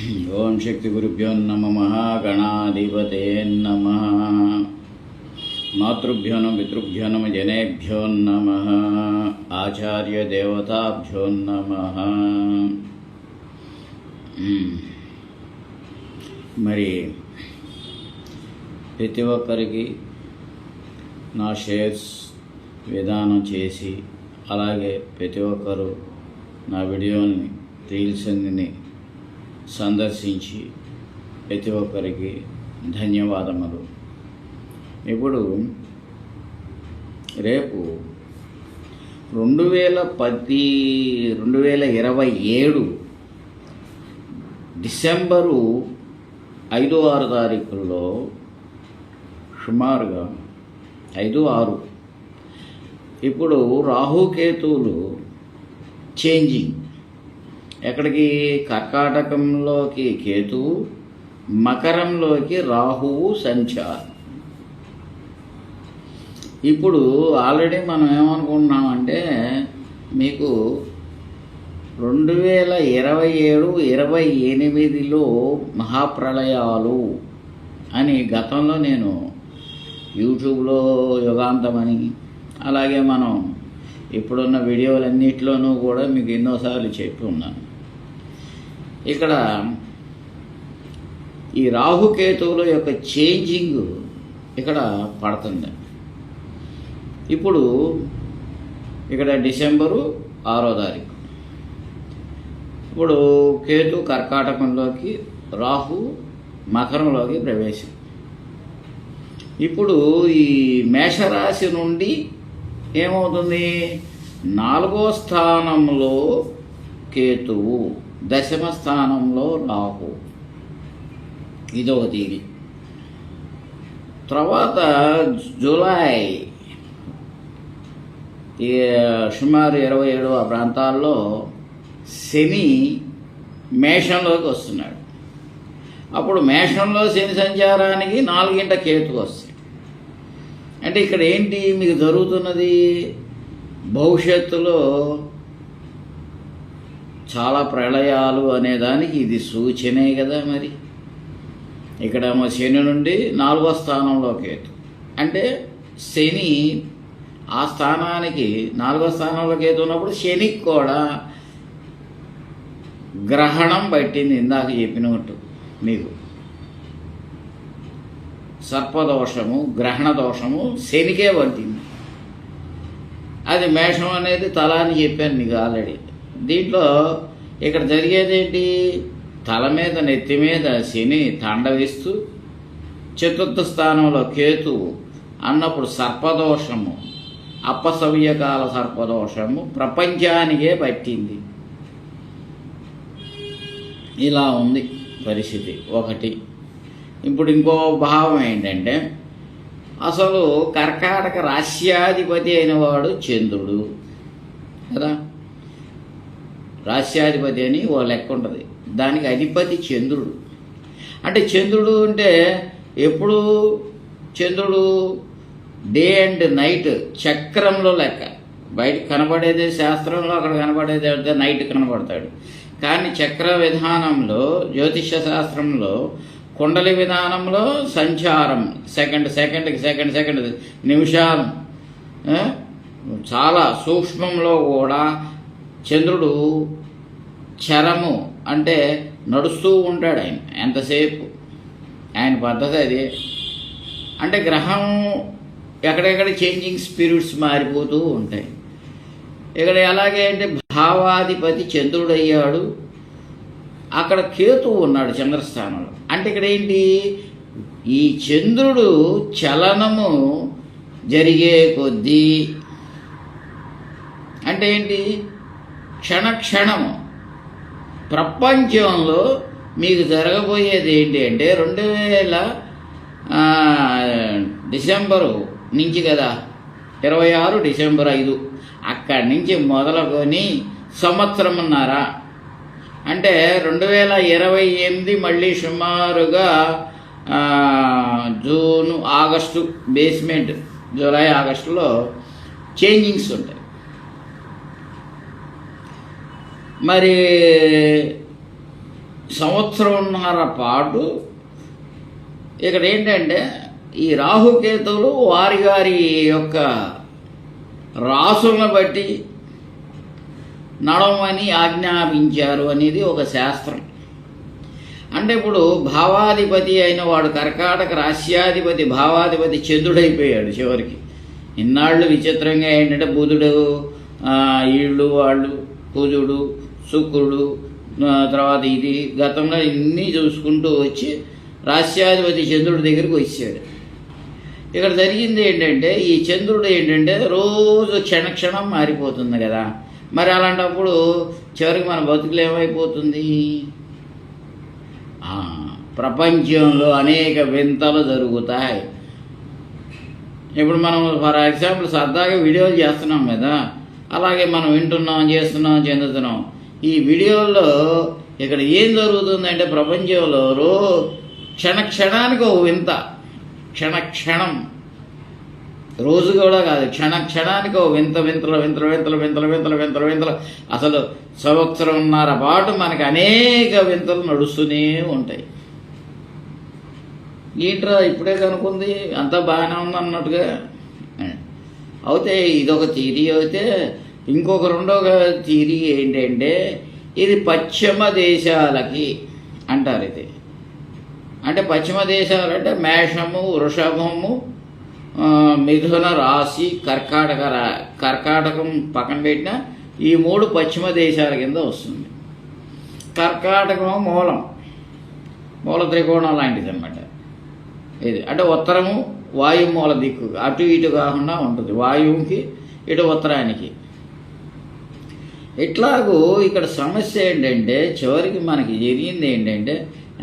ఓం శక్తి గురుభ్యో నమః గణాధిపతే నమః మాతృభ్యో నమః పితృభ్యో నమః జనేభ్యో నమః ఆచార్య దేవతాభ్యో నమః. మరి ప్రతి ఒక్కరికి నా షేర్స్ విధానం చేసి అలాగే ప్రతి ఒక్కరు నా వీడియోని రీల్స్ అన్ని సందర్శించి ప్రతి ఒక్కరికి ధన్యవాదములు. ఇప్పుడు రేపు 2027 డిసెంబరు 5-6 తారీఖుల్లో సుమారుగా 5-6 ఇప్పుడు రాహుకేతువులు చేంజింగ్. ఎక్కడికి? కర్కాటకంలోకి కేతువు, మకరంలోకి రాహువు సంచారం. ఇప్పుడు ఆల్రెడీ మనం ఏమనుకుంటున్నామంటే మీకు 2027-28లో మహాప్రళయాలు అని గతంలో నేను యూట్యూబ్లో యుగాంతమని అలాగే మనం ఇప్పుడున్న వీడియోలన్నిటిలోనూ కూడా మీకు ఎన్నోసార్లు చెప్పి ఉన్నాను. ఇక్కడ ఈ రాహుకేతువుల యొక్క చేంజింగ్ ఇక్కడ పడుతుంది. ఇప్పుడు ఇక్కడ డిసెంబరు 6వ తారీఖు. ఇప్పుడు కేతు కర్కాటకంలోకి, రాహు మకరంలోకి ప్రవేశం. ఇప్పుడు ఈ మేషరాశి నుండి ఏమవుతుంది? 4వ స్థానంలో కేతువు, 10వ స్థానంలో రాహు. ఇదొక తీరి. తర్వాత జూలై సుమారు 27 ఆ ప్రాంతాల్లో శని మేషంలోకి వస్తున్నాడు. అప్పుడు మేషంలో శని సంచారానికి 4 కేతు వస్తాయి. అంటే ఇక్కడ ఏంటి మీకు జరుగుతున్నది? భవిష్యత్తులో చాలా ప్రళయాలు అనేదానికి ఇది సూచనే కదా. మరి ఇక్కడ శని నుండి 4వ స్థానంలో కేతు, అంటే శని ఆ స్థానానికి 4వ స్థానంలో కేతు ఉన్నప్పుడు శనికి కూడా గ్రహణం పట్టింది. ఇందాక చెప్పినట్టు మీకు సర్పదోషము, గ్రహణ దోషము శనికే పట్టింది. అది మేషం అనేది తల అని చెప్పాను మీకు ఆల్రెడీ. దీంట్లో ఇక్కడ జరిగేది ఏంటి? తల మీద, నెత్తి మీద శని తాండవిస్తూ 4వ స్థానంలో కేతువు అన్నప్పుడు సర్పదోషము, అపసవ్యకాల సర్పదోషము ప్రపంచానికే పట్టింది. ఇలా ఉంది పరిస్థితి ఒకటి. ఇప్పుడు ఇంకో భావం ఏంటంటే, అసలు కర్కాటక రాశ్యాధిపతి అయిన వాడు చంద్రుడు కదా. రాశ్యాధిపతి అని ఓ లెక్క ఉంటుంది, దానికి అధిపతి చంద్రుడు. అంటే చంద్రుడు అంటే ఎప్పుడు చంద్రుడు డే అండ్ నైట్ చక్రంలో లెక్క. బయట కనబడేది శాస్త్రంలో, అక్కడ కనబడేది అంటే నైట్ కనబడతాడు. కానీ చక్ర విధానంలో, జ్యోతిష శాస్త్రంలో, కుండలి విధానంలో సంచారం సెకండ్ నిమిషాలు, చాలా సూక్ష్మంలో కూడా చంద్రుడు చరము అంటే నడుస్తూ ఉంటాడు. ఆయన ఎంతసేపు ఆయన పద్ధతి అది. అంటే గ్రహం ఎక్కడెక్కడ చేంజింగ్ స్పిరిట్స్ మారిపోతూ ఉంటాయి. ఇక్కడ ఎలాగే అంటే భావాధిపతి చంద్రుడు అయ్యాడు, అక్కడ కేతువు ఉన్నాడు చంద్రస్థానంలో. అంటే ఇక్కడ ఏంటి? ఈ చంద్రుడు చలనము జరిగే కొద్దీ అంటే ఏంటి? క్షణము ప్రపంచంలో మీకు జరగబోయేది ఏంటి అంటే 2000 డిసెంబరు నుంచి కదా, 26 డిసెంబర్ 5 అక్కడి నుంచి మొదలుకొని సంవత్సరంన్నర అంటే 2028 మళ్ళీ సుమారుగా జూన్, ఆగస్టు, బేస్మెంట్ జూలై ఆగస్టులో చేంజింగ్స్ ఉంటాయి. మరి సంవత్సరంన్నర పాటు ఇక్కడ ఏంటంటే ఈ రాహుకేతువులు వారి వారి యొక్క రాసులను బట్టి నడవమని ఆజ్ఞాపించారు అనేది ఒక శాస్త్రం. అంటే ఇప్పుడు భావాధిపతి అయిన వాడు కర్కాటక రాశ్యాధిపతి భావాధిపతి చంద్రుడైపోయాడు చివరికి. ఇన్నాళ్ళు విచిత్రంగా ఏంటంటే బుధుడు వీళ్ళు వాళ్ళు కుజుడు శుక్రుడు తర్వాత ఇది గతంలో ఇన్ని చూసుకుంటూ వచ్చి రాశ్యాధిపతి చంద్రుడి దగ్గరికి వచ్చాడు. ఇక్కడ జరిగింది ఏంటంటే ఈ చంద్రుడు ఏంటంటే రోజు క్షణక్షణం మారిపోతుంది కదా. మరి అలాంటప్పుడు చివరికి మన బతుకులు ఏమైపోతుంది? ప్రపంచంలో అనేక వింతలు జరుగుతాయి. ఇప్పుడు మనం ఫర్ ఎగ్జాంపుల్ సరదాగా వీడియోలు చేస్తున్నాం కదా, అలాగే మనం వింటున్నాం, చేస్తున్నాం, చెందుతున్నాం. ఈ వీడియోల్లో ఇక్కడ ఏం జరుగుతుందంటే ప్రపంచంలో క్షణక్షణానికి ఒక వింత, క్షణక్షణం రోజు కూడా కాదు, క్షణక్షణానికి ఒక వింత వింతలు వింతలు వింతలు వింతలు వింతలు వింతలు వింతలు. అసలు సంవత్సరంన్నర పాటు మనకి అనేక వింతలు నడుస్తూనే ఉంటాయి. ఏంట్రా ఇప్పుడే కనుక్కుంది అంతా బాగానే ఉంది అన్నట్టుగా అయితే ఇదొక థియరీ. అయితే ఇంకొక రెండవ థియరీ ఏంటంటే ఇది పశ్చిమ దేశాలకి అంటారు. ఇది అంటే పశ్చిమ దేశాలు అంటే మేషము, వృషభము, మిథున రాశి, కర్కాటకం పక్కన పెట్టిన ఈ మూడు పశ్చిమ దేశాల కింద వస్తుంది. కర్కాటకము మూల త్రికోణం లాంటిది అన్నమాట. ఇది అంటే ఉత్తరము వాయుమూల దిక్కు, అటు ఇటు కాకుండా ఉంటుంది, వాయువుకి ఇటు ఉత్తరానికి. ఇట్లాగూ ఇక్కడ సమస్య ఏంటంటే చివరికి మనకి జరిగింది ఏంటంటే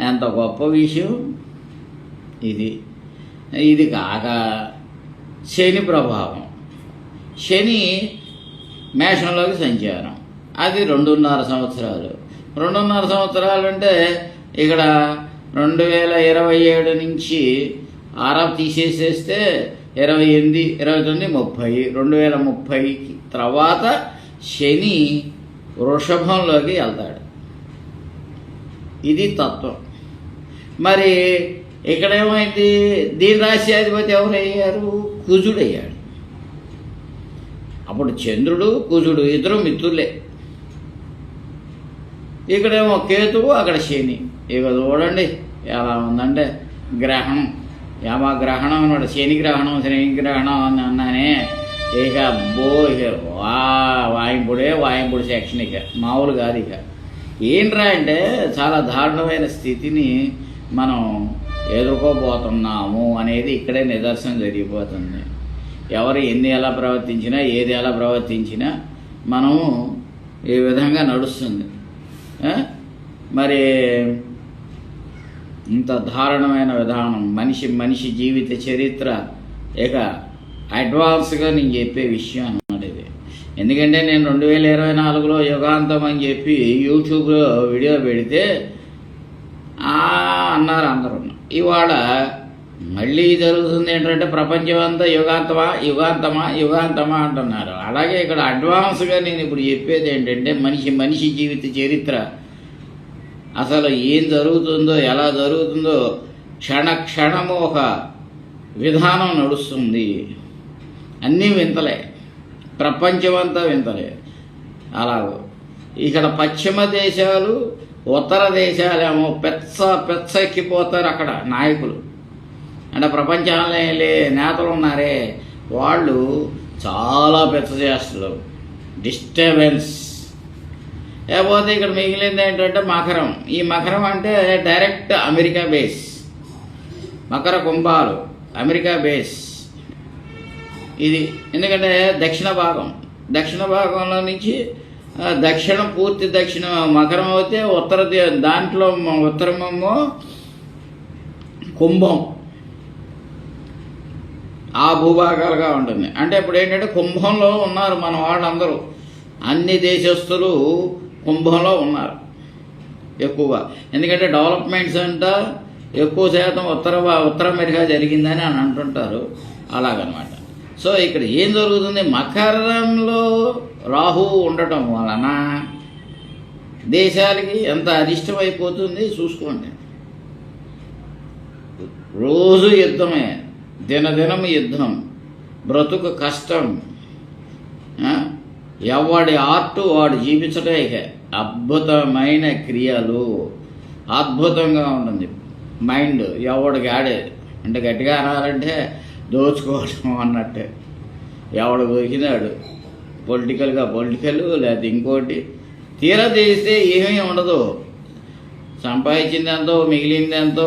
ఎంత గొప్ప విషయం ఇది కాక శని ప్రభావం. శని మేషంలోకి సంచారం, అది 2.5 సంవత్సరాలు. 2.5 సంవత్సరాలు అంటే ఇక్కడ 2027 నుంచి 6 తీసేసేస్తే 28, 29, 30, 2030 తర్వాత శని వృషభంలోకి వెళ్తాడు. ఇది తత్వం. మరి ఇక్కడేమైంది? దీని రాశ్యాధిపతి ఎవరయ్యారు? కుజుడయ్యాడు. అప్పుడు చంద్రుడు కుజుడు ఇద్దరు మిత్రులే. ఇక్కడేమో కేతువు, అక్కడ శని. ఇక చూడండి ఎలా ఉందంటే గ్రహణం, గ్రహణం అన్నమాట. శని గ్రహణం అని అన్నానే. ఇక వాయింపుడు సెక్షన్ ఇక మామూలు కాదు. ఇక ఏంట్రా అంటే చాలా దారుణమైన స్థితిని మనం ఎదుర్కోబోతున్నాము అనేది ఇక్కడే నిదర్శనం జరిగిపోతుంది. ఎవరు ఎలా ప్రవర్తించినా, ఏది ఎలా ప్రవర్తించినా మనము ఈ విధంగా నడుస్తుంది. మరి ఇంత దారుణమైన విధానం మనిషి జీవిత చరిత్ర ఇక అడ్వాన్స్గా నేను చెప్పే విషయం అన్నమాట ఇది. ఎందుకంటే నేను 2024లో యుగాంతం అని చెప్పి యూట్యూబ్లో వీడియో పెడితే అన్నారు అందరూ. ఇవాళ మళ్ళీ జరుగుతుంది ఏంటంటే ప్రపంచం అంతా యుగాంతమా అంటున్నారు. అలాగే ఇక్కడ అడ్వాన్స్గా నేను ఇప్పుడు చెప్పేది ఏంటంటే మనిషి జీవిత చరిత్ర అసలు ఏం జరుగుతుందో, ఎలా జరుగుతుందో క్షణము ఒక విధానం నడుస్తుంది. అన్నీ వింతలే, ప్రపంచమంతా వింతలే. అలాగో ఇక్కడ పశ్చిమ దేశాలు, ఉత్తర దేశాలేమో పెచ్చెక్కిపోతారు. అక్కడ నాయకులు అంటే ప్రపంచంలో నేతలు ఉన్నారే వాళ్ళు చాలా పెద్ద చేస్తారు, డిస్టర్బెన్స్. లేకపోతే ఇక్కడ మిగిలింది ఏంటంటే మకరం. ఈ మకరం అంటే direct America base. Makar కుంభాలు America base ఇది. ఎందుకంటే దక్షిణ భాగంలో నుంచి పూర్తి దక్షిణ మకరం అయితే దాంట్లో ఉత్తరమేమో కుంభం, ఆ భూభాగాలుగా ఉంటుంది. అంటే ఇప్పుడు ఏంటంటే కుంభంలో ఉన్నారు మన వాళ్ళందరూ, అన్ని దేశస్తులు కుంభంలో ఉన్నారు ఎక్కువగా. ఎందుకంటే డెవలప్మెంట్స్ అంతా ఎక్కువ శాతం ఉత్తర అమెరికా జరిగిందని అని అంటుంటారు. అలాగనమాట. సో ఇక్కడ ఏం జరుగుతుంది? మకరంలో రాహు ఉండటం వలన దేశాలకి ఎంత అరిష్టమైపోతుంది చూసుకోండి. రోజు యుద్ధమే, దినదినం యుద్ధం, బ్రతుకు కష్టం. ఎవడి ఆర్ట్ వాడు జీవించటే ఇక అద్భుతమైన క్రియలు, అద్భుతంగా ఉంటుంది మైండ్. ఎవడికి ఆడే అంటే గట్టిగా అనాలంటే దోచుకోవడం అన్నట్టే. ఎవడు దొరికినాడు పొలిటికల్గా పొలిటికల్, లేకపోతే ఇంకోటి. తీరా చేస్తే ఏమీ ఉండదు, సంపాదించిందెంతో మిగిలిందెంతో,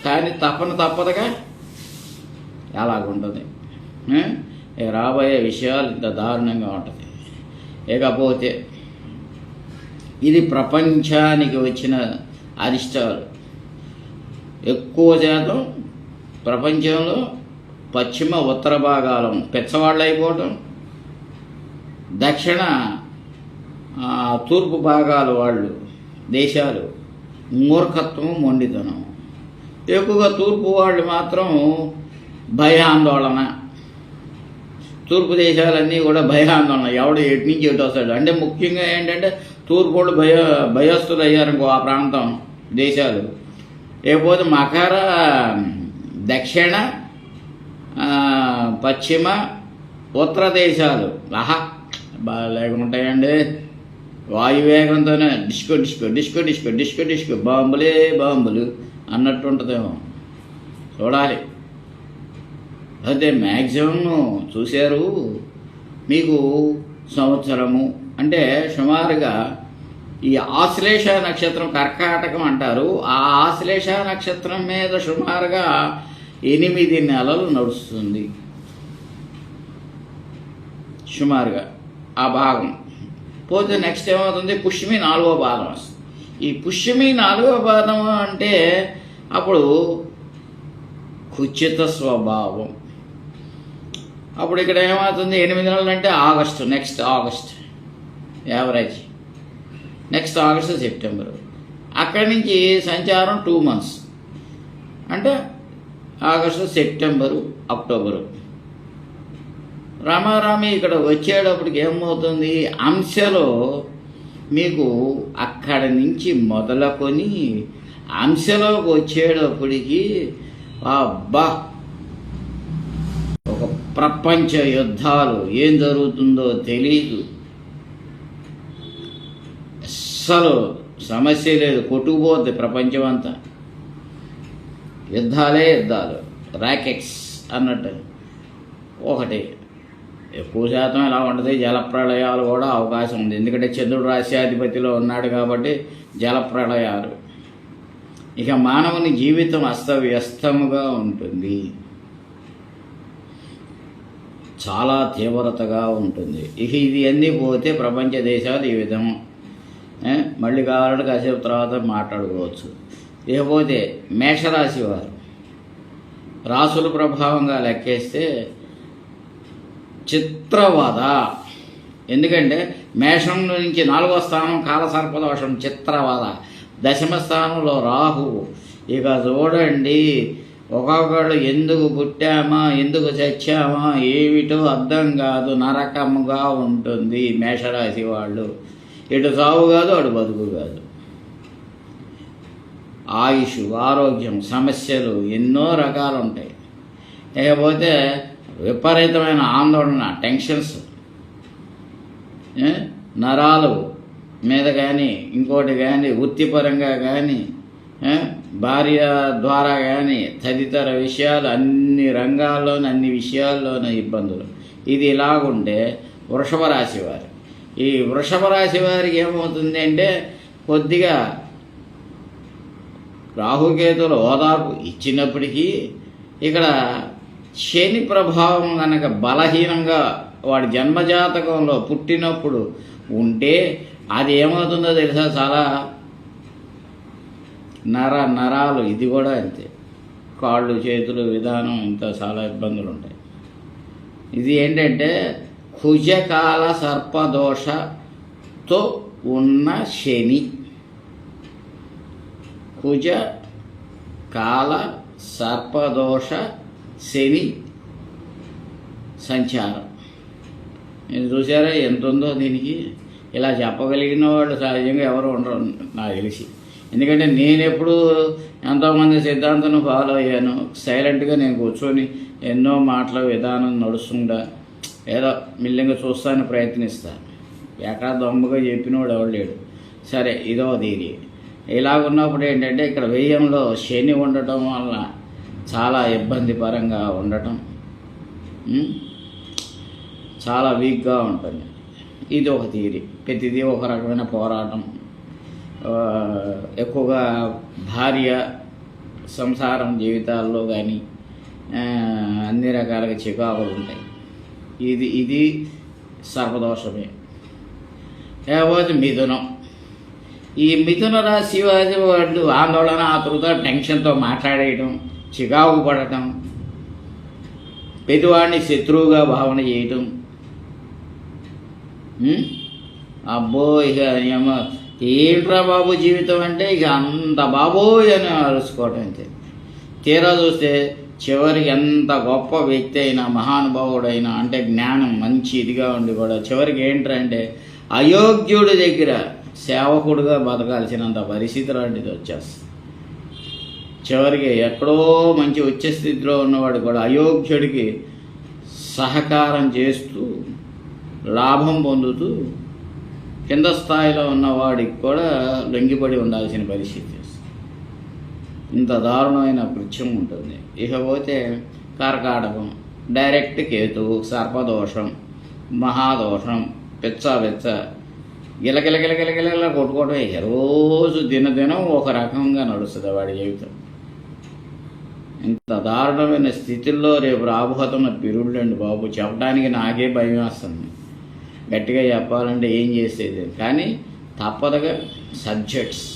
కానీ తప్పదుగా అలాగుంటుంది. రాబోయే విషయాలు ఇంత దారుణంగా ఉంటుంది. ఇకపోతే ఇది ప్రపంచానికి వచ్చిన అరిష్టాలు. ఎక్కువ శాతం ప్రపంచంలో పశ్చిమ ఉత్తర భాగాలు పెచ్చవాళ్ళు అయిపోవటం, దక్షిణ తూర్పు భాగాలు వాళ్ళు దేశాలు మూర్ఖత్వం, మొండితనం. ఎక్కువగా తూర్పు వాళ్ళు మాత్రం భయాందోళన. తూర్పు దేశాలన్నీ కూడా భయాందోళన, ఎవడు ఎటు నుంచి ఎటు వస్తాడు అంటే. ముఖ్యంగా ఏంటంటే తూర్పు వాళ్ళు భయస్తులు అయ్యారనుకో ఆ ప్రాంతం దేశాలు. లేకపోతే మకర, దక్షిణ, పశ్చిమ, ఉత్తర దేశాలు బాగాలేకుంటాయండి. వాయువేగంతోనే disco disco disco disco disco disco బాంబులే బాంబులు అన్నట్టు ఉంటుందేమో, చూడాలి. అయితే మ్యాక్సిమం చూశారు మీకు సంవత్సరము అంటే సుమారుగా ఈ ఆశ్లేష నక్షత్రం కర్కాటకం అంటారు. ఆ ఆశ్లేష నక్షత్రం మీద సుమారుగా 8 నెలలు నడుస్తుంది సుమారుగా ఆ భాగం. పోతే నెక్స్ట్ ఏమవుతుంది, పుష్యమి 4వ పాదం వస్తుంది. ఈ పుష్యమి 4వ పాదం అంటే అప్పుడు కుచిత స్వభావం. అప్పుడు ఇక్కడ ఏమవుతుంది, 8 నెలలు అంటే August, next August average, next August September. అక్కడి నుంచి సంచారం 2 months అంటే ఆగస్టు, సెప్టెంబరు, అక్టోబరు. రామారామి ఇక్కడ వచ్చేటప్పటికి ఏమవుతుంది, అంశలో మీకు అక్కడి నుంచి మొదలుకొని అంశలోకి వచ్చేటప్పటికి అబ్బా ఒక ప్రపంచ యుద్ధాలు, ఏం జరుగుతుందో తెలీదు, అస్సలు సమస్య లేదు, కొట్టుకుపోద్ది ప్రపంచం అంతా. యుద్ధాలే యుద్ధాలు, ర్యాకెట్స్ అన్నట్టు. ఒకటి ఎక్కువ శాతం ఎలా ఉంటుంది, జలప్రళయాలు కూడా అవకాశం ఉంది. ఎందుకంటే చంద్రుడు రాశ్యాధిపతిలో ఉన్నాడు కాబట్టి జలప్రళయాలు. ఇక మానవుని జీవితం అస్తవ్యస్తముగా ఉంటుంది, చాలా తీవ్రతగా ఉంటుంది. ఇక ఇది అన్నీ పోతే ప్రపంచ దేశాలు ఈ విధం. మళ్ళీ కావాలంటే కాసేపు తర్వాత మాట్లాడుకోవచ్చు. ఇకపోతే మేషరాశి వారు రాసుల ప్రభావంగా లెక్కేస్తే చిత్రవద. ఎందుకంటే మేషం నుంచి 4వ స్థానం కాలసర్పదోషం, చిత్రవద. 10వ స్థానంలో రాహు. ఇక చూడండి, ఒక్కొక్కళ్ళు ఎందుకు పుట్టామా ఎందుకు చచ్చామా ఏమిటో అర్థం కాదు, నరకముగా ఉంటుంది మేషరాశి వాళ్ళు. ఇటు సావు కాదు, అటు బతుకు కాదు. ఆయుష్, ఆరోగ్యం సమస్యలు ఎన్నో రకాలు ఉంటాయి. లేకపోతే విపరీతమైన ఆందోళన, టెన్షన్స్, నరాలు మీద కానీ ఇంకోటి కానీ వృత్తిపరంగా కానీ భార్య ద్వారా కానీ తదితర విషయాలు, అన్ని రంగాల్లోనూ అన్ని విషయాల్లోనూ ఇబ్బందులు. ఇది ఇలాగుంటే వృషభ రాశి వారు, ఈ వృషభ రాశి వారికి ఏమవుతుంది అంటే కొద్దిగా రాహుకేతులు ఓదార్పు ఇచ్చినప్పటికీ ఇక్కడ శని ప్రభావం కనుక బలహీనంగా వాడి జన్మజాతకంలో పుట్టినప్పుడు ఉంటే అది ఏమవుతుందో తెలుసా, చాలా నరాలు ఇది కూడా అంతే, కాళ్ళు చేతులు విధానం ఇంత చాలా ఇబ్బందులు ఉంటాయి. ఇది ఏంటంటే కుజకాల సర్పదోషతో ఉన్న శని, కుజ కాల సర్పదోష శని సంచారం. నేను చూసారా ఎంత ఉందో దీనికి. ఇలా చెప్పగలిగిన వాళ్ళు సహజంగా ఎవరు ఉండరు నాకు తెలిసి. ఎందుకంటే నేను ఎప్పుడు ఎంతోమంది సిద్ధాంతాన్ని ఫాలో అయ్యాను. సైలెంట్గా నేను కూర్చొని ఎన్నో మాటల విధానం నడుస్తుందా ఏదో మిల్లింగా చూస్తానికి ప్రయత్నిస్తాను. ఎక్కడ దొమ్మగా చెప్పినవాడు ఎవడు లేడు. సరే, ఇదో దీని ఇలా ఉన్నప్పుడు ఏంటంటే ఇక్కడ వ్యయంలో శని ఉండటం వల్ల చాలా ఇబ్బందికరంగా ఉండటం, చాలా వీక్గా ఉంటుంది. ఇది ఒక థియరీ. ప్రతిదీ ఒక రకమైన పోరాటం. ఎక్కువగా భార్య సంసారం జీవితాల్లో కానీ అన్ని రకాలుగా చికాకులు ఉంటాయి. ఇది సర్పదోషమే. లేకపోతే మిథునం. ఈ మిథున రాశి వాళ్ళు ఆందోళన, ఆతృత, టెన్షన్తో మాట్లాడేయటం, చికాకు పడటం, పెద్దవాడిని శత్రువుగా భావన చేయటం. అబ్బో ఇక ఏంట్రా బాబు జీవితం అంటే ఇక అంత బాబోయ్ అని అరుచుకోవటం అంతే. తీరా చూస్తే చివరికి ఎంత గొప్ప వ్యక్తి అయినా, మహానుభావుడైనా, అంటే జ్ఞానం మంచి ఇదిగా ఉండి కూడా చివరికి ఏంటంటే అయోగ్యుడి దగ్గర సేవకుడుగా బతకాల్సినంత పరిస్థితి లాంటిది వచ్చేస్తుంది. చివరికి ఎక్కడో మంచి ఉచ్చ స్థితిలో ఉన్నవాడు కూడా అయోగ్యుడికి సహకారం చేస్తూ లాభం పొందుతూ కింద స్థాయిలో ఉన్నవాడికి కూడా లొంగిపడి ఉండాల్సిన పరిస్థితి. ఇంత దారుణమైన కృత్యం ఉంటుంది. ఇకపోతే కర్కాటకం, డైరెక్ట్ కేతువు, సర్పదోషం, మహాదోషం, పెచ్చ గిలగిలగిలగిలగిల కొట్టుకోవడం. రోజు దినదినం ఒక రకంగా నడుస్తుంది వాడి జీవితం. ఇంత దారుణమైన స్థితిలో రేపు రాబోతున్న పిరుళ్ళండి బాబు. చెప్పడానికి నాకే భయం వేస్తుంది. గట్టిగా చెప్పాలంటే ఏం చేసేది కానీ తప్పదుగా సబ్జెక్ట్స్.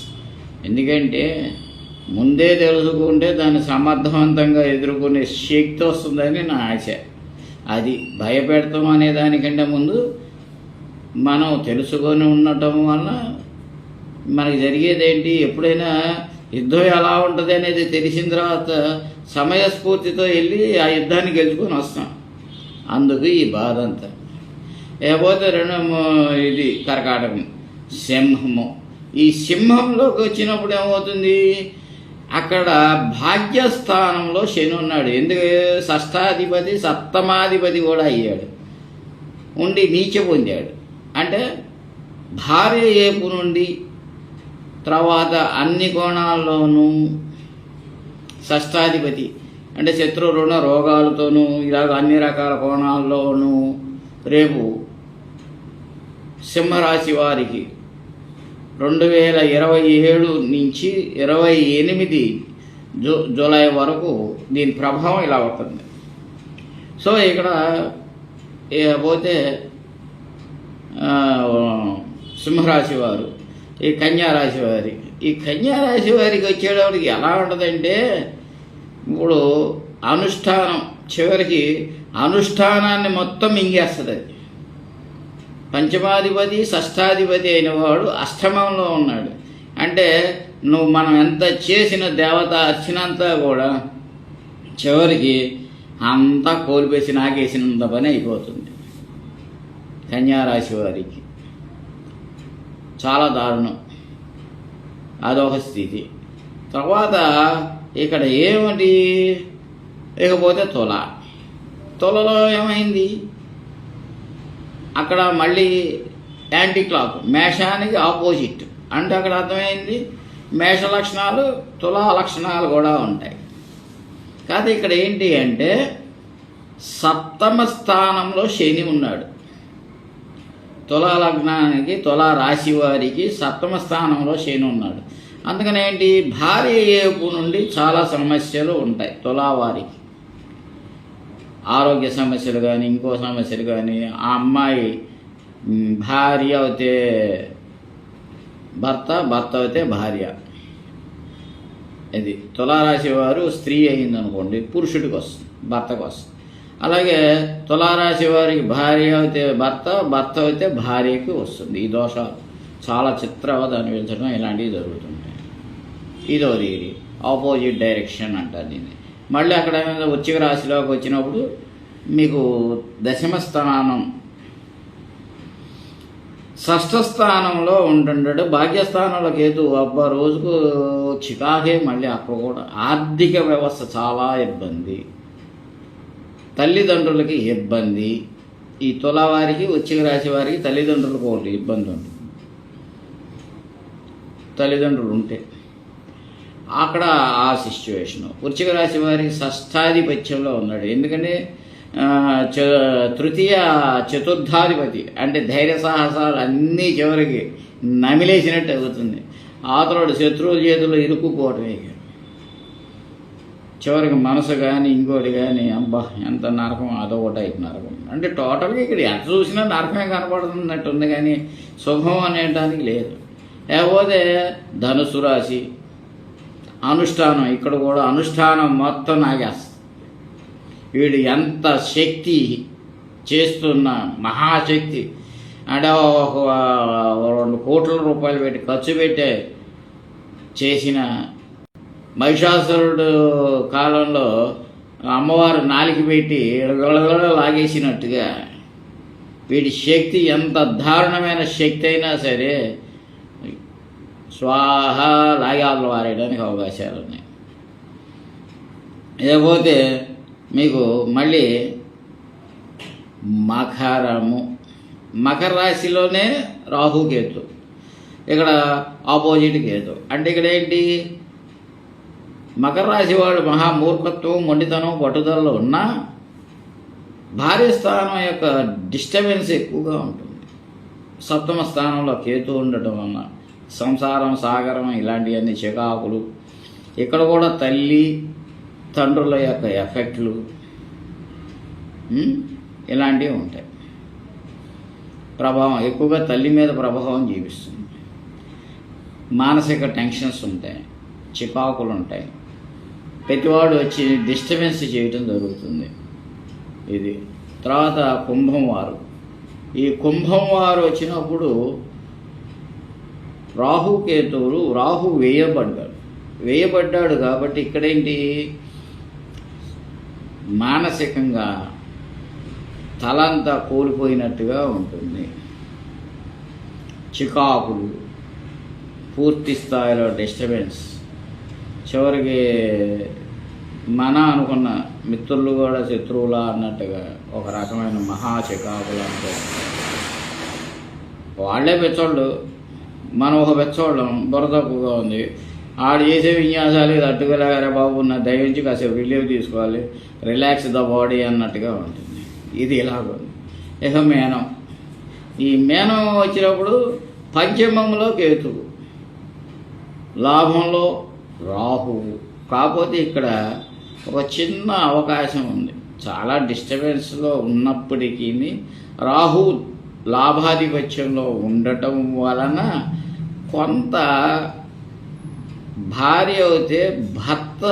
ఎందుకంటే ముందే తెలుసుకుంటే దాన్ని సమర్థవంతంగా ఎదుర్కొనే శక్తి వస్తుందని నా ఆశ. అది భయపెడతాం అనే దానికంటే ముందు మనం తెలుసుకొని ఉండటం వల్ల మనకి జరిగేది ఏంటి, ఎప్పుడైనా యుద్ధం ఎలా ఉంటుంది అనేది తెలిసిన తర్వాత సమయస్ఫూర్తితో వెళ్ళి ఆ యుద్ధాన్ని గెలుచుకొని వస్తాం. అందుకు ఈ బాధ అంతా. లేకపోతే ఇది కర్కాటకం, సింహము. ఈ సింహంలోకి వచ్చినప్పుడు ఏమవుతుంది, అక్కడ భాగ్యస్థానంలో శని ఉన్నాడు. ఎందుకు షష్టాధిపతి సప్తమాధిపతి కూడా అయ్యాడు, ఉండి నీచ పొందాడు. అంటే భార్య ఏపు నుండి తర్వాత అన్ని కోణాల్లోనూ షష్టాధిపతి అంటే శత్రు రుణ రోగాలతోనూ ఇలాగ అన్ని రకాల కోణాల్లోనూ రేపు సింహరాశి వారికి 2027 నుంచి 28 జూలై వరకు దీని ప్రభావం ఇలా ఉంటుంది. సో ఇక్కడ పోతే సింహరాశి వారు, ఈ కన్యారాశి వారికి వచ్చేటప్పటికి ఎలా ఉంటుందంటే, ఇప్పుడు అనుష్ఠానం చివరికి అనుష్ఠానాన్ని మొత్తం మింగేస్తుంది. అది పంచమాధిపతి షష్టాధిపతి అయిన వాడు అష్టమంలో ఉన్నాడు. అంటే మనం ఎంత చేసిన దేవత అర్చనంతా కూడా చివరికి అంతా కోల్పేసి నాకేసినంత పని అయిపోతుంది. కన్యారాశి వారికి చాలా దారుణం. అదొక స్థితి. తర్వాత ఇక్కడ ఏమిటి, ఇకపోతే తులలో ఏమైంది, అక్కడ మళ్ళీ యాంటీ క్లాక్, మేషానికి ఆపోజిట్. అంటే అక్కడ అర్థమైంది మేష లక్షణాలు తులా లక్షణాలు కూడా ఉంటాయి. కాదు ఇక్కడ ఏంటి అంటే సప్తమ స్థానంలో శని ఉన్నాడు. తులా లగ్నానికి, తులా రాశి వారికి సప్తమ స్థానంలో శని ఉన్నాడు. అందుకని ఏంటి, భార్య ఏపు నుండి చాలా సమస్యలు ఉంటాయి తులా వారికి. ఆరోగ్య సమస్యలు కానీ ఇంకో సమస్యలు కానీ, ఆ అమ్మాయి భార్య అయితే భర్త, భర్త అయితే భార్య. ఇది తులారాశి వారు స్త్రీ అయిందనుకోండి పురుషుడికి వస్తుంది, భర్తకు వస్తుంది. అలాగే తులారాశి వారికి భార్య అయితే భర్త, భర్త అయితే భార్యకి వస్తుంది. ఈ దోషాలు చాలా చిత్రవదాన్ని పెంచడం ఇలాంటివి జరుగుతుంటాయి. ఇది ఆపోజిట్ డైరెక్షన్ అంటారు దీన్ని. మళ్ళీ అక్కడ వృశ్చిక రాశిలోకి వచ్చినప్పుడు మీకు దశమ స్థానం షష్ఠ స్థానంలో ఉంటుంటాడు. భాగ్యస్థానంలో కేతు అబ్బా రోజుకు చికాకే. మళ్ళీ అక్కడ కూడా ఆర్థిక వ్యవస్థ చాలా ఇబ్బంది, తల్లిదండ్రులకి ఇబ్బంది. ఈ తులావారికి వృశ్చిక రాశి వారికి తల్లిదండ్రులకు ఒకటి ఇబ్బంది ఉంటుంది. తల్లిదండ్రులు ఉంటే అక్కడ ఆ సిచ్యువేషను. వృశ్చిక రాశి వారికి షష్ఠాధిపత్యంలో ఉన్నాడు. ఎందుకంటే తృతీయ చతుర్థాధిపతి అంటే ధైర్య సాహసాలు అన్నీ చివరికి నమిలేసినట్టు అవుతుంది. ఆతరుడు శత్రువుల చేతుల్లో ఇరుక్కుపోవటమే. చివరికి మనసు కానీ ఇంకోటి కానీ అబ్బా ఎంత నరకం, అదొక టైప్ నరకం. అంటే టోటల్గా ఇక్కడ ఎంత చూసినా నరకమే కనపడుతున్నట్టుంది కానీ శుభం అనేటానికి లేదు. లేకపోతే ధనుసు రాశి అనుష్ఠానం, ఇక్కడ కూడా అనుష్ఠానం మొత్తం నాగేస్తుంది. వీడు ఎంత శక్తి చేస్తున్న మహాశక్తి అంటే ఒక 2 కోట్ల రూపాయలు పెట్టి ఖర్చు పెట్టే చేసిన మహిషాసురుడు కాలంలో అమ్మవారు నాలికి పెట్టి లాగేసినట్టుగా వీడి శక్తి ఎంత దారుణమైన శక్తి అయినా సరే స్వాహ లాగాలు వారేయడానికి అవకాశాలు ఉన్నాయి. లేకపోతే మీకు మళ్ళీ మకర రాశిలోనే రాహుకేతు, ఇక్కడ ఆపోజిట్ కేతు. అంటే ఇక్కడ ఏంటి, మకర రాశి వాడు మహామూర్ఖత్వం, మొండితనం, పట్టుదలలో ఉన్నా భార్య స్థానం యొక్క డిస్టర్బెన్స్ ఎక్కువగా ఉంటుంది. సప్తమ స్థానంలో కేతు ఉండటం వలన సంసారం, సాగరం ఇలాంటివన్నీ చికాకులు. ఇక్కడ కూడా తల్లి తండ్రుల యొక్క ఎఫెక్ట్లు ఇలాంటివి ఉంటాయి. ప్రభావం ఎక్కువగా తల్లి మీద ప్రభావం చూపిస్తుంది. మానసిక టెన్షన్స్ ఉంటాయి, చికాకులు ఉంటాయి. ప్రతివాడు వచ్చి డిస్టర్బెన్స్ చేయటం జరుగుతుంది. ఇది తర్వాత కుంభం వారు. ఈ కుంభం వారు వచ్చినప్పుడు రాహుకేతువులు, రాహు వేయబడ్డాడు కాబట్టి ఇక్కడేంటి, మానసికంగా తలంతా కోల్పోయినట్టుగా ఉంటుంది. చికాకులు, పూర్తి స్థాయిలో డిస్టర్బెన్స్. చివరికి మన అనుకున్న మిత్రులు కూడా శత్రువులా అన్నట్టుగా ఒక రకమైన మహా చికాకులు అంటే వాళ్ళే పెచ్చోళ్ళు, మనం ఒక పెచ్చోళ్ళం. బుర్ర తక్కువగా ఉంది, ఆడు చేసే విన్యాసాలు ఇది అట్టుకోలేగారే బాబు, నా దయించి కాసేపు రిలీవ్ తీసుకోవాలి, రిలాక్స్ ద బాడీ అన్నట్టుగా ఉంటుంది. ఇది ఇలాగుంది. ఇక మేనం, ఈ మేనం వచ్చినప్పుడు పంచమంలో కేతువు, లాభంలో రాహువు. కాకపోతే ఇక్కడ ఒక చిన్న అవకాశం ఉంది. చాలా డిస్టర్బెన్స్లో ఉన్నప్పటికీ రాహు లాభాధిపత్యంలో ఉండటం వలన కొంత భార్య అయితే భర్త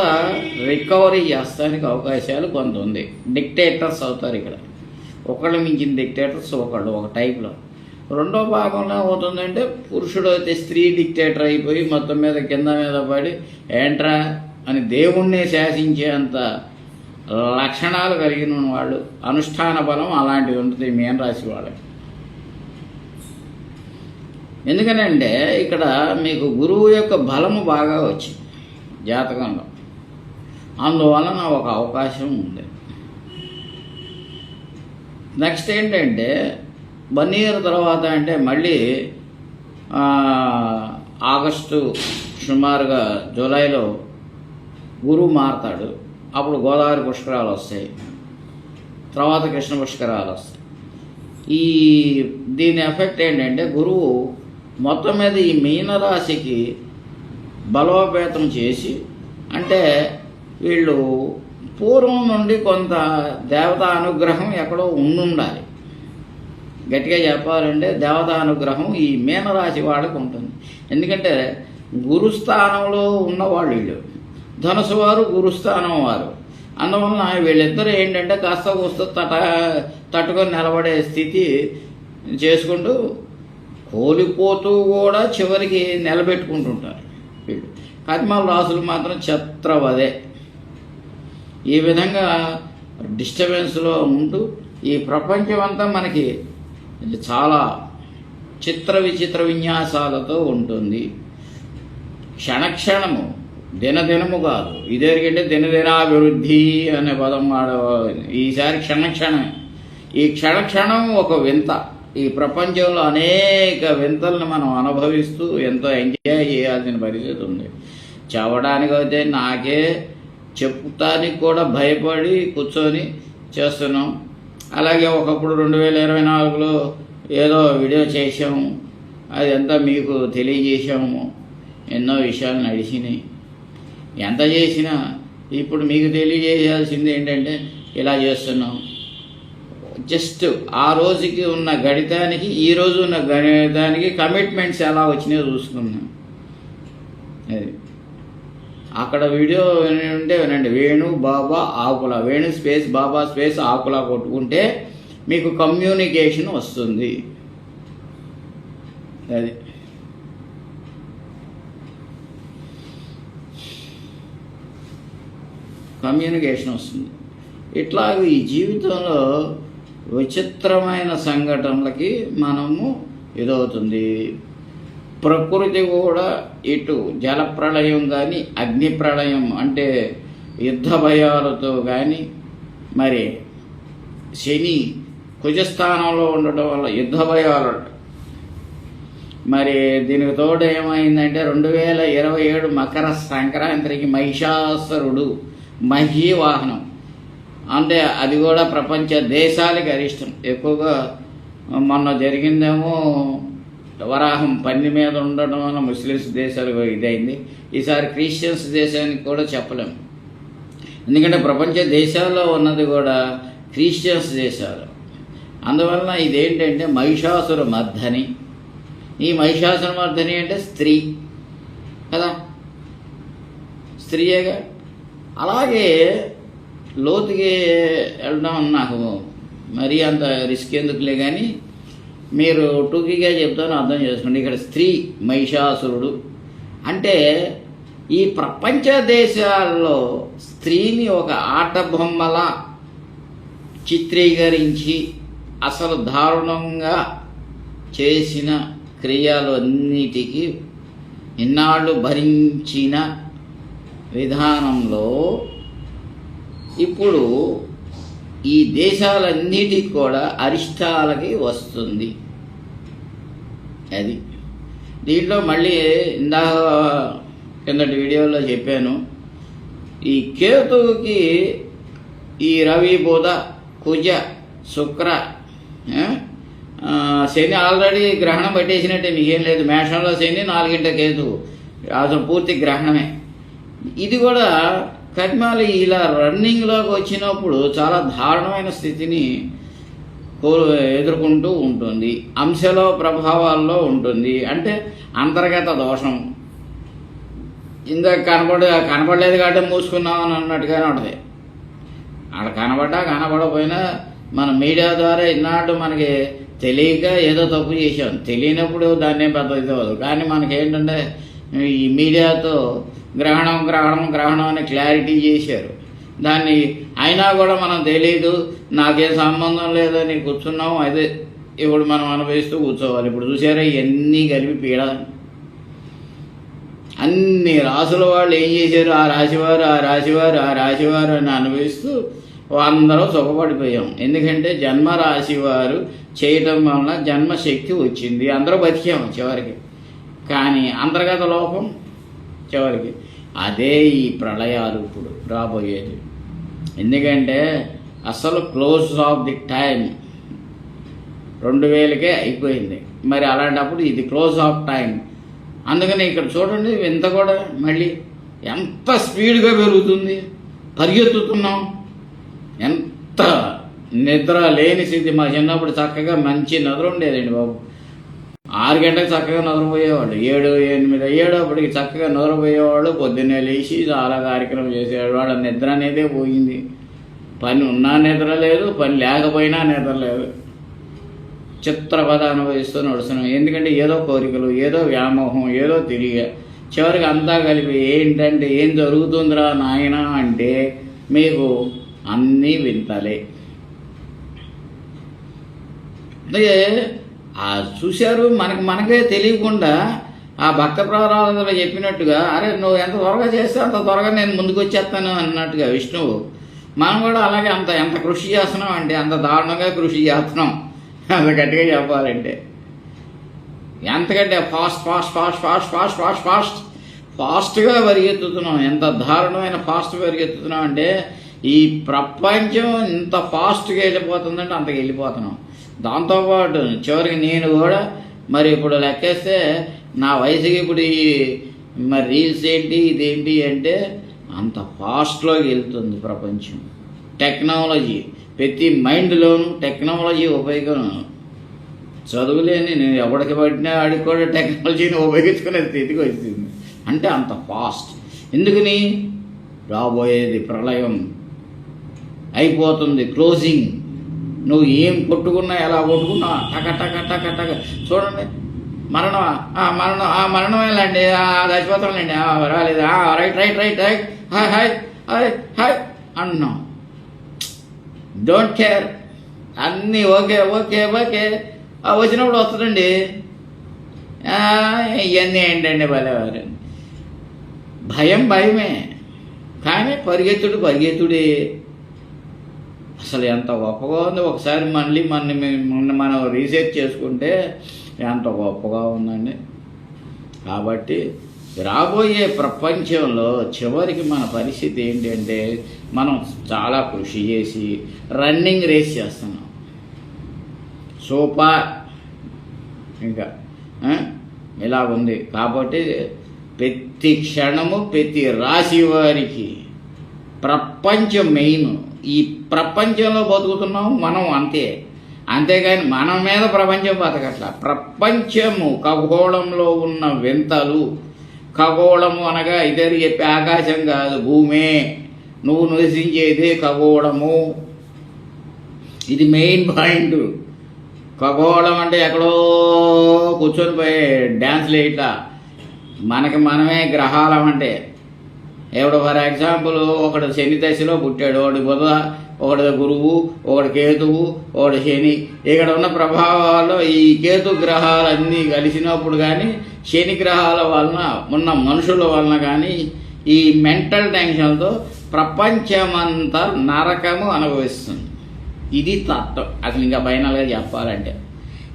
రికవరీ చేస్తానికి అవకాశాలు కొంత ఉంది. డిక్టేటర్స్ అవుతారు ఇక్కడ, ఒకళ్ళు మించిన డిక్టేటర్స్ ఒకళ్ళు ఒక టైప్లో. రెండో భాగంలో అవుతుందంటే పురుషుడు అయితే స్త్రీ డిక్టేటర్ అయిపోయి మొత్తం మీద కింద మీద పడి ఏంట్రా అని దేవుణ్ణి శాసించేంత లక్షణాలు కలిగిన వాళ్ళు. అనుష్ఠాన బలం అలాంటివి ఉంటుంది మీన రాశి వాళ్ళకి. ఎందుకనంటే ఇక్కడ మీకు గురువు యొక్క బలము బాగా వచ్చింది జాతకంలో, అందువలన ఒక అవకాశం ఉంది. నెక్స్ట్ ఏంటంటే 1 year తర్వాత అంటే మళ్ళీ ఆగస్టు సుమారుగా జూలైలో గురువు మారతాడు. అప్పుడు గోదావరి పుష్కరాలు వస్తాయి, తర్వాత కృష్ణ పుష్కరాలు వస్తాయి. దీని ఎఫెక్ట్ ఏంటంటే గురువు మొత్తం మీద ఈ మీనరాశికి బలోపేతం చేసి, అంటే వీళ్ళు పూర్వం నుండి కొంత దేవతా అనుగ్రహం ఎక్కడో ఉండాలి. గట్టిగా చెప్పాలంటే దేవతా అనుగ్రహం ఈ మీనరాశి వాళ్ళకి ఉంటుంది. ఎందుకంటే గురుస్థానంలో ఉన్నవాళ్ళు వీళ్ళు, ధనుసు వారు గురుస్థానం వారు. అందువలన వీళ్ళిద్దరూ ఏంటంటే కాస్త కూస్త తట్టుకొని నిలబడే స్థితి చేసుకుంటూ కోల్పోతూ కూడా చివరికి నిలబెట్టుకుంటుంటారు వీళ్ళు. కర్మల రాసులు మాత్రం ఛత్రవదే. ఈ విధంగా డిస్టర్బెన్స్లో ఉంటూ ఈ ప్రపంచం అంతా మనకి చాలా చిత్ర విచిత్ర విన్యాసాలతో ఉంటుంది. క్షణక్షణము, దినదినము కాదు. ఇదేంటంటే దినదినాభివృద్ధి అనే పదం ఈసారి క్షణక్షణమే. ఈ క్షణక్షణం ఒక వింత. ఈ ప్రపంచంలో అనేక వింతలను మనం అనుభవిస్తూ ఎంతో ఎంజాయ్ చేయాల్సిన పరిస్థితి ఉంది. చెప్పడానికి అయితే నాకే చెప్తానికి కూడా భయపడి కూర్చొని చేస్తున్నాం. అలాగే ఒకప్పుడు 2024లో ఏదో వీడియో చేసాము, అదంతా మీకు తెలియజేసాము. ఎన్నో విషయాలు నడిచినాయి. ఎంత చేసినా ఇప్పుడు మీకు తెలియజేయాల్సింది ఏంటంటే ఇలా చేస్తున్నాం. జస్ట్ ఆ రోజుకి ఉన్న గణితానికి ఈ రోజు ఉన్న గణితానికి కమిట్మెంట్స్ ఎలా వచ్చినాయో చూసుకున్నాం. అది అక్కడ వీడియో ఉంటే వినండి. వేణు బాబా ఆకుల, వేణు స్పేస్ బాబా స్పేస్ ఆకుల కొట్టుకుంటే మీకు కమ్యూనికేషన్ వస్తుంది. అది కమ్యూనికేషన్ వస్తుంది. ఇట్లా ఈ జీవితంలో విచిత్రమైన సంఘటనలకి మనము ఇదవుతుంది. ప్రకృతి కూడా ఇటు జలప్రళయం కానీ, అగ్ని ప్రళయం అంటే యుద్ధ భయాలతో కానీ, మరి శని కుజస్థానంలో ఉండటం వల్ల యుద్ధ భయాలు. మరి దీనికి తోడు ఏమైందంటే 2027 మకర సంక్రాంతికి మహిషాసురుడు మహీ వాహనం అంటే అది కూడా ప్రపంచ దేశాలకి అరిష్టం. ఎక్కువగా మొన్న జరిగిందేమో వరాహం పంది మీద ఉండటం వల్ల ముస్లిమ్స్ దేశాలకు ఇదైంది. ఈసారి క్రిస్టియన్స్ దేశానికి కూడా చెప్పలేము. ఎందుకంటే ప్రపంచ దేశాల్లో ఉన్నది కూడా క్రిస్టియన్స్ దేశాలు. అందువలన ఇదేంటంటే మహిషాసుర మర్ధని. ఈ మహిషాసుర మర్ధని అంటే స్త్రీ కదా, స్త్రీయేగా. అలాగే లోతుకి వెళ్ళడం నాకు మరీ అంత రిస్క్ ఎందుకులే, కానీ మీరు టూకీగా చెప్తాను, అర్థం చేసుకోండి. ఇక్కడ స్త్రీ మహిషాసురుడు అంటే ఈ ప్రపంచ దేశాల్లో స్త్రీని ఒక ఆట బొమ్మలా చిత్రీకరించి అసలు దారుణంగా చేసిన క్రియలు అన్నిటికీ ఇన్నాళ్ళు భరించిన విధానంలో ఇప్పుడు ఈ దేశాలన్నిటికి కూడా అరిష్టాలకి వస్తుంది. అది దీంట్లో మళ్ళీ ఇందాక కిందటి వీడియోలో చెప్పాను, ఈ కేతువుకి ఈ రవి బుధ కుజ శుక్ర శని ఆల్రెడీ గ్రహణం పట్టేసినట్టే, మీకేం లేదు. మేషంలో శని 4 కేతువు, అసలు పూర్తి గ్రహణమే. ఇది కూడా కర్మాలు ఇలా రన్నింగ్లోకి వచ్చినప్పుడు చాలా దారుణమైన స్థితిని ఎదుర్కొంటూ ఉంటుంది. అంశలో ప్రభావాల్లో ఉంటుంది. అంటే అంతర్గత దోషం. ఇందాక కనపడలేదు కాబట్టి మూసుకున్నాం అని అన్నట్టుగానే ఉంటుంది. అక్కడ కనపడకపోయినా మన మీడియా ద్వారా ఇన్నాళ్ళు మనకి తెలియక ఏదో తప్పు చేసాం. తెలియనప్పుడు దాన్నే పెద్ద ఇవ్వదు. కానీ మనకేంటంటే ఈ మీడియాతో గ్రహణం అని క్లారిటీ చేశారు. దాన్ని అయినా కూడా మనం తెలియదు, నాకేం సంబంధం లేదని కూర్చున్నాం. అదే ఇప్పుడు మనం అనుభవిస్తూ కూర్చోవాలి. ఇప్పుడు చూసారా ఇవన్నీ కలిపి పీడ. అన్ని రాసుల వాళ్ళు ఏం చేశారు, ఆ రాశివారు అని అనుభవిస్తూ అందరూ సుఖపడిపోయాం. ఎందుకంటే జన్మరాశి వారు చేయటం వలన జన్మశక్తి వచ్చింది, అందరూ బతికాము చివరికి. కానీ అంతర్గత లోపం చివరికి అదే ఈ ప్రళయాలు ఇప్పుడు రాబోయేది. ఎందుకంటే అసలు క్లోజ్ ఆఫ్ ది టైం 2000కే అయిపోయింది. మరి అలాంటప్పుడు ఇది క్లోజ్ ఆఫ్ టైం. అందుకని ఇక్కడ చూడండి, ఇంత కూడా మళ్ళీ ఎంత స్పీడ్గా పెరుగుతుంది, పరిగెత్తుతున్నాం. ఎంత నిద్ర లేని స్థితి. మా చిన్నప్పుడు చక్కగా మంచి నిద్ర ఉండేదండి బాబు. 6 గంటలకు చక్కగా నిద్రపోయేవాళ్ళు, 7, 8 అయ్యేటప్పటికి చక్కగా నిద్రపోయేవాళ్ళు. పొద్దున్నే లేచి చాలా కార్యక్రమం చేసేవాడు. వాళ్ళ నిద్ర అనేదే పోయింది. పని ఉన్నా నిద్ర లేదు, పని లేకపోయినా నిద్ర లేదు. చిత్రపద అనుభవిస్తూ నడుస్తున్నాం. ఎందుకంటే ఏదో కోరికలు, ఏదో వ్యామోహం, ఏదో తిరిగి చివరికి అంతా కలిపి ఏంటంటే ఏం జరుగుతుందిరా నాయన అంటే మీకు అన్నీ వింతలే. అందుకే చూశారు, మనకే తెలియకుండా ఆ భక్త ప్రహ్లాదులో చెప్పినట్టుగా, అరే నువ్వు ఎంత త్వరగా చేస్తే అంత త్వరగా నేను ముందుకు వచ్చేస్తాను అన్నట్టుగా విష్ణువు. మనం కూడా అలాగే ఎంత కృషి చేస్తున్నాం అంటే అంత దారుణంగా కృషి చేస్తున్నాం. అంత గట్టిగా చెప్పాలంటే ఎంతకంటే ఫాస్ట్గా పరిగెత్తుతున్నాం. ఎంత దారుణమైన ఫాస్ట్ పరిగెత్తుతున్నాం అంటే ఈ ప్రపంచం ఇంత ఫాస్ట్గా వెళ్ళిపోతుందంటే అంతకు వెళ్ళిపోతున్నాం. దాంతోపాటు చివరికి నేను కూడా మరి ఇప్పుడు లెక్కేస్తే నా వయసుకి ఇప్పుడు ఈ మరి రీల్స్ ఏంటి ఇదేంటి అంటే అంత ఫాస్ట్లోకి వెళ్తుంది ప్రపంచం. టెక్నాలజీ ప్రతి మైండ్లోనూ టెక్నాలజీ ఉపయోగం. చదువులేని నేను ఎవరికి పట్టినా ఆడికి కూడా టెక్నాలజీని ఉపయోగించుకునే స్థితికి వచ్చింది. అంటే అంత ఫాస్ట్. ఎందుకని? రాబోయేది ప్రళయం అయిపోతుంది, క్లోజింగ్. నువ్వు ఏం కొట్టుకున్నా ఎలా కొట్టుకున్నా టక టక టక టక. చూడండి, మరణమేలండి, చచ్చిపోతాంలేండి, రాలేదు, right right right right, hi hi hi hi అంటున్నాం. డోంట్ కేర్, అన్నీ ఓకే ఓకే ఓకే. వచ్చినప్పుడు వస్తుందండి. ఇవన్నీ ఏంటండి భలేవారు. భయమే, కానీ పరిగెత్తుడే. అసలు ఎంత గొప్పగా ఉంది. ఒకసారి మళ్ళీ మనం రీసెర్చ్ చేసుకుంటే ఎంత గొప్పగా ఉందండి. కాబట్టి రాబోయే ప్రపంచంలో చివరికి మన పరిస్థితి ఏంటంటే మనం చాలా కృషి చేసి రన్నింగ్ రేస్ చేస్తున్నాం. సూపర్. ఇంకా ఇలా ఉంది. కాబట్టి ప్రతి క్షణము ప్రతి రాశి వారికి ప్రపంచం మెయిన్. ఈ ప్రపంచంలో బతుకుతున్నాం మనం, అంతేగాని మన మీద ప్రపంచం బతకట్ల. ప్రపంచము ఖగోళంలో ఉన్న వింతలు. ఖగోళము అనగా ఇద్దరు చెప్పే ఆకాశం కాదు, భూమే. నువ్వు నివసించేదే ఖగోళము. ఇది మెయిన్ పాయింట్. ఖగోళం అంటే ఎక్కడో కూర్చొని పోయి డ్యాన్స్లు వేయట్లా. మనమే గ్రహాలం అంటే. ఎవడు ఫర్ ఎగ్జాంపుల్ ఒకడు శని దశలో పుట్టాడు, ఒకటి బుధ, ఒకటి గురువు, ఒకటి కేతువు, ఒకటి శని. ఇక్కడ ఉన్న ప్రభావాల్లో ఈ కేతు గ్రహాలన్నీ కలిసినప్పుడు కానీ, శని గ్రహాల వలన ఉన్న మనుషుల వలన కానీ ఈ మెంటల్ టెన్షన్తో ప్రపంచమంతా నరకము అనుభవిస్తుంది. ఇది తత్వం. అసలు ఇంకా ఫైనల్గా చెప్పాలంటే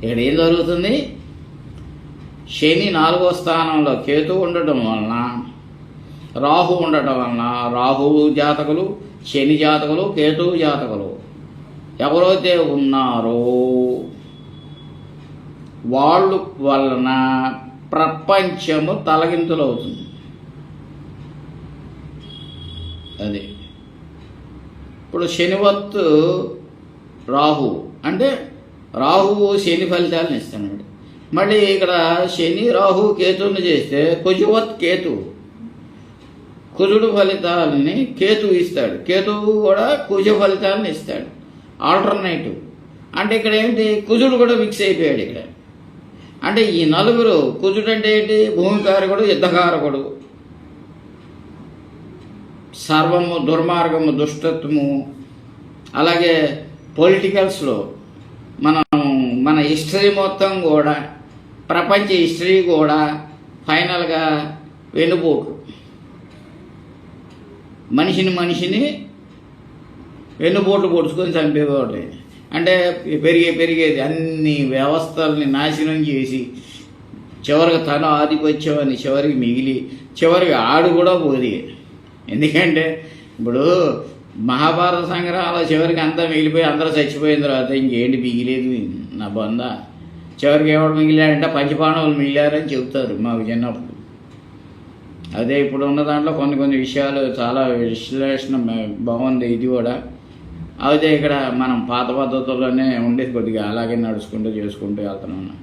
ఇక్కడ ఏం జరుగుతుంది? శని 4వ స్థానంలో కేతు ఉండటం వలన, రాహు ఉండటం వలన, రాహువు జాతకులు, శని జాతకులు, కేతువు జాతకులు ఎవరైతే ఉన్నారో వాళ్ళు వలన ప్రపంచము తలగింతులవుతుంది. అది ఇప్పుడు శనివత్తు రాహు అంటే రాహువు శని ఫలితాలను ఇస్తున్నాడు. మళ్ళీ ఇక్కడ శని రాహు కేతువుని చేస్తే కుజవత్ కేతు, కుజుడు ఫలితాలని కేతు ఇస్తాడు, కేతువు కూడా కుజ ఫలితాలను ఇస్తాడు. ఆల్టర్నేటివ్ అంటే ఇక్కడ ఏంటి? కుజుడు కూడా మిక్స్ అయిపోయాడు ఇక్కడ. అంటే ఈ నలుగురు, కుజుడు అంటే ఏంటి? భూమికారకుడు, యుద్ధకారకుడు, సర్వము దుర్మార్గము, దుష్టత్వము. అలాగే పొలిటికల్స్లో మన హిస్టరీ మొత్తం కూడా, ప్రపంచ హిస్టరీ కూడా ఫైనల్గా వెన్నుపోటు. మనిషిని వెన్నుపోటు పొడుచుకొని చంపేవాడు. అంటే పెరిగేది అన్ని వ్యవస్థల్ని నాశనం చేసి చివరికి తన ఆధిపత్యం అని చివరికి మిగిలి చివరికి ఆడు కూడా పోది. ఎందుకంటే ఇప్పుడు మహాభారత సంగ్రహాల చివరికి అంతా మిగిలిపోయి అందరూ చచ్చిపోయిన తర్వాత ఇంకేంటి మిగిలేదు నా బంద. చివరికి ఎవడు మిగిలాడంటే పంచపాండవులు మిగిలారని చెబుతారు మాకు చిన్నప్పుడు. అదే ఇప్పుడు ఉన్న దాంట్లో కొన్ని విషయాలు చాలా విశ్లేషణ బాగుంది ఇది కూడా. అయితే ఇక్కడ మనం పాత పద్ధతుల్లోనే ఉండేది, కొద్దిగా అలాగే నడుచుకుంటూ చేసుకుంటూ వెళ్తున్నాం.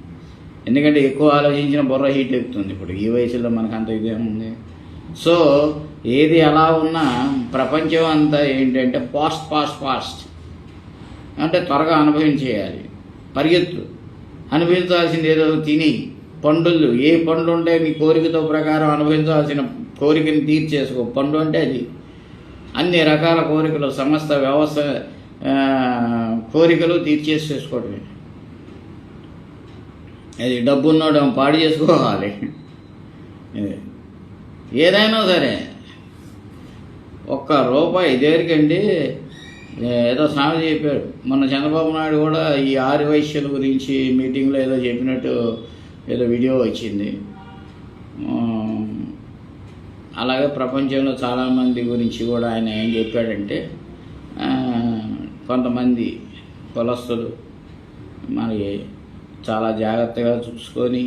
ఎందుకంటే ఎక్కువ ఆలోచించిన బుర్ర హీట్ ఎక్కుతుంది. ఇప్పుడు ఈ వయసులో మనకంత ఇదేముంది. సో ఏది ఎలా ఉన్నా ప్రపంచం అంతా ఏంటంటే ఫాస్ట్ అంటే త్వరగా అనుభవించేయాలి. పరిగెత్తు, అనుభవించాల్సింది ఏదో తిని. పండులు, ఏ పండు ఉంటే నీ కోరికతో ప్రకారం అనుభవించాల్సిన కోరికని తీర్చేసుకో. పండు అంటే అది. అన్ని రకాల కోరికలు, సమస్త వ్యవస్థ కోరికలు తీర్చేసేసుకోవడమే. అది డబ్బున్నోడు పాడు చేసుకోవాలి. ఏదైనా సరే ₹1 దేనికండి. ఏదో సామెత చెప్పాడు మొన్న చంద్రబాబు నాయుడు కూడా, ఈ ఆర్యవైశ్యుల గురించి మీటింగ్లో ఏదో చెప్పినట్టు ఏదో వీడియో వచ్చింది. అలాగే ప్రపంచంలో చాలామంది గురించి కూడా ఆయన ఏం చెప్పాడంటే, కొంతమంది కులస్తులు మరి చాలా జాగ్రత్తగా చూసుకొని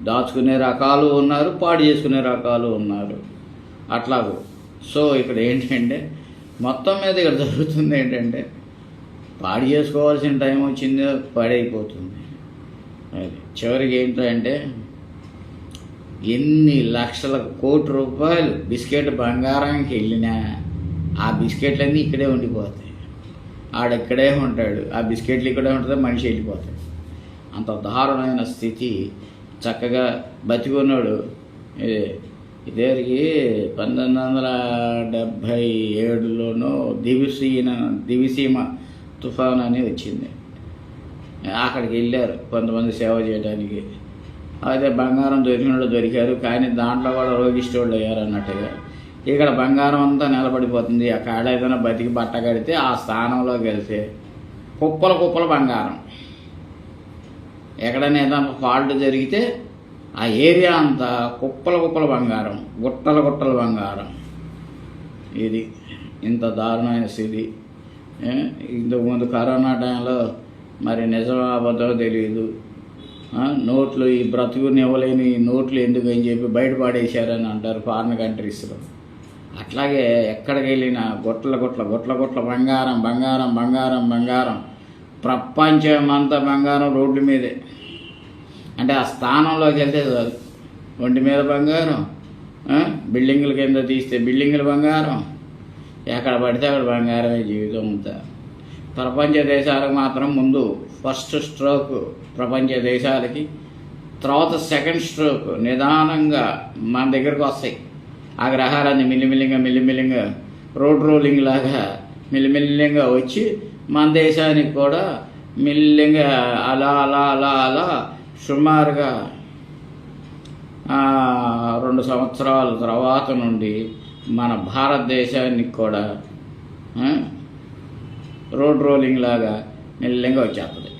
దాచుకునే రకాలు ఉన్నారు, పాడు చేసుకునే రకాలు ఉన్నారు. అట్లాగూ సో ఇక్కడ ఏంటంటే మొత్తం మీద ఇక్కడ జరుగుతుంది ఏంటంటే, పాడు చేసుకోవాల్సిన టైం వచ్చిందో పాడైపోతుంది. అది చివరికి ఏంటంటే ఎన్ని లక్షల ₹1,00,00,000 బిస్కెట్ బంగారానికి వెళ్ళినా ఆ బిస్కెట్లన్నీ ఇక్కడే ఉండిపోతాయి. ఆడక్కడే ఉంటాడు, ఆ బిస్కెట్లు ఇక్కడే ఉంటుంది, మనిషి వెళ్ళిపోతాడు. అంత దారుణమైన స్థితి. చక్కగా బతికున్నాడు. ఇదేరికి 1977లోనో దివిసీమ తుఫాన్ అని వచ్చింది. అక్కడికి వెళ్ళారు కొంతమంది సేవ చేయడానికి. అయితే బంగారం దొరికినోళ్ళు దొరికారు, కానీ దాంట్లో కూడా రోగిష్టోళ్ళు అయ్యారు అన్నట్టుగా. ఇక్కడ బంగారం అంతా నిలబడిపోతుంది. ఆ కాడ ఏదైనా బతికి బట్ట కడితే ఆ స్థానంలోకి వెళ్తే కుప్పల బంగారం. ఎక్కడైనా ఏదైనా ఫాల్ట్ జరిగితే ఆ ఏరియా అంతా కుప్పల బంగారం, గుట్టల బంగారం. ఇది ఇంత దారుణమైన స్థితి. ఇంతకుముందు కరోనా టైంలో మరి నిజమో అబద్ధమో తెలియదు, నోట్లు ఈ బ్రతుకుని ఇవ్వలేని నోట్లు ఎందుకు అని చెప్పి బయటపడేశారని అంటారు ఫారిన్ కంట్రీస్లో. అట్లాగే ఎక్కడికి వెళ్ళినా గుట్ల బంగారం. ప్రపంచమంతా బంగారం రోడ్ల మీదే. అంటే ఆ స్థానంలోకి వెళ్తే చాలు, ఒంటి మీద బంగారం, బిల్డింగుల కింద తీస్తే బిల్డింగుల బంగారం, ఎక్కడ పడితే అక్కడ బంగారమే జీవితం అంతా. ప్రపంచ దేశాలకు మాత్రం ముందు ఫస్ట్ స్ట్రోక్ ప్రపంచ దేశాలకి, తర్వాత సెకండ్ స్ట్రోక్ నిదానంగా మన దగ్గరకు వస్తాయి. ఆ గ్రహాలన్నీ మిల్లిమిల్లింగా రోడ్ రోలింగ్ లాగా మిల్లిమిల్లింగా వచ్చి మన దేశానికి కూడా మిల్లింగా అలా సుమారుగా 2 సంవత్సరాల తర్వాత నుండి మన భారతదేశానికి కూడా రోడ్ రోలింగ్ లాగా మెల్లిగా వచ్చేస్తుంది.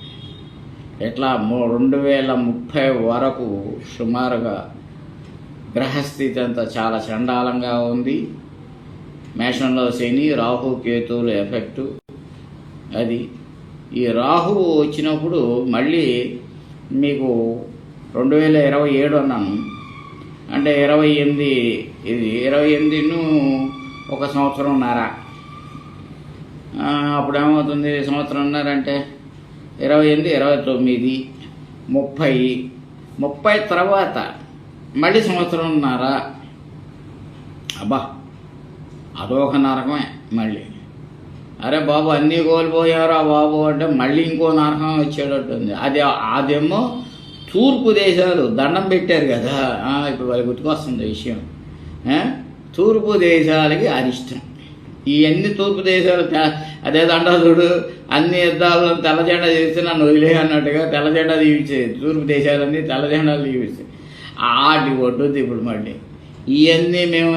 ఇట్లా 2030 వరకు సుమారుగా గ్రహస్థితి అంతా చాలా చండాలంగా ఉంది. మేషంలో శని, రాహు, కేతువుల ఎఫెక్టు. అది ఈ రాహు వచ్చినప్పుడు మళ్ళీ మీకు 2027 అన్నాను, అంటే 28, ఇది 28 1 సంవత్సరంన్నర. అప్పుడు ఏమవుతుంది, సంవత్సరంన్నర అంటే 28, 29, 30 తర్వాత మళ్ళీ సంవత్సరంన్నర. అబ్బా అదొక నరకమే. మళ్ళీ అరే బాబు అన్నీ కోల్పోయారా బాబు అంటే మళ్ళీ ఇంకో నరకం వచ్చేటట్టుంది. అదేమో తూర్పు దేశాలు దండం పెట్టారు కదా. ఇప్పుడు వాళ్ళకి గుర్తుకొస్తుంది విషయం. తూర్పు దేశాలకి అరిష్టం. ఇవన్నీ తూర్పు దేశాలు అదే దండదుడు అన్ని యుద్ధాలను తెల్ల జెండా చేస్తే నన్ను వదిలే అన్నట్టుగా తెల్ల జెండా దీవించేది. తూర్పు దేశాలన్నీ తెల్ల జెండాలు దీవిస్తాయి. ఆటి కొట్టుద్ది ఇప్పుడు మళ్ళీ. ఇవన్నీ మేము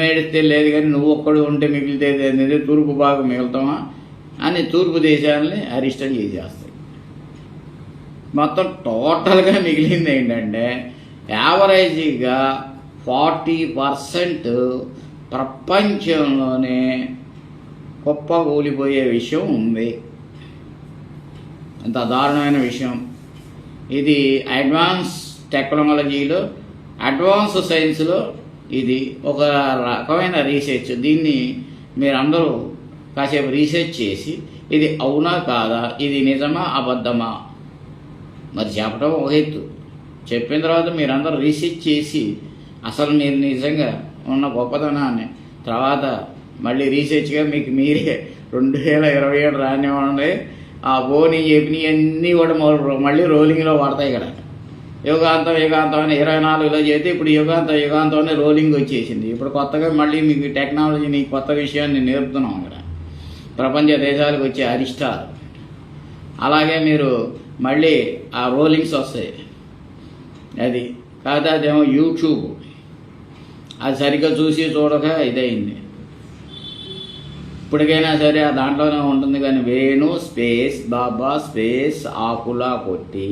ఏడిస్తే లేదు, కానీ నువ్వు ఒక్కడు ఉంటే మిగిలితే అనేది తూర్పు భాగం మిగులుతామా అని తూర్పు దేశాలని అరిష్టం చేసేస్తాయి. మొత్తం టోటల్గా మిగిలింది ఏంటంటే యావరేజీగా 40% ప్రపంచంలోనే కూలిపోయే విషయం ఉంది. అంత దారుణమైన విషయం ఇది. అడ్వాన్స్ టెక్నాలజీలో, అడ్వాన్స్ సైన్స్లో ఇది ఒక రకమైన రీసెర్చ్. దీన్ని మీరందరూ కాసేపు రీసెర్చ్ చేసి ఇది అవునా కాదా, ఇది నిజమా అబద్ధమా మరి చెప్పడం ఒక ఎత్తు, చెప్పిన తర్వాత మీరందరూ రీసెర్చ్ చేసి అసలు మీరు నిజంగా ఉన్న గొప్పతనాన్ని తర్వాత మళ్ళీ రీసెర్చ్గా మీకు మీరే 2027 రానివ్వండి. ఆ పోనీ చెప్పినవన్నీ కూడా మళ్ళీ రోలింగ్లో పడతాయి. ఇక్కడ యుగాంతం అని 24లో చేస్తే ఇప్పుడు యుగాంతం అని రోలింగ్ వచ్చేసింది. ఇప్పుడు కొత్తగా మళ్ళీ మీకు టెక్నాలజీని కొత్త విషయాన్ని నేర్పుతున్నాం. ఇక్కడ ప్రపంచ దేశాలకు వచ్చే అరిష్టాలు. అలాగే మీరు మళ్ళీ ఆ రోలింగ్స్ వస్తాయి. అది కాదు, అదేమో యూట్యూబ్, అది సరిగ్గా చూసి చూడక ఇదయింది. ఇప్పటికైనా సరే ఆ దాంట్లోనే ఉంటుంది, కానీ వేణు స్పేస్ బాబా స్పేస్ ఆకులా కొట్టి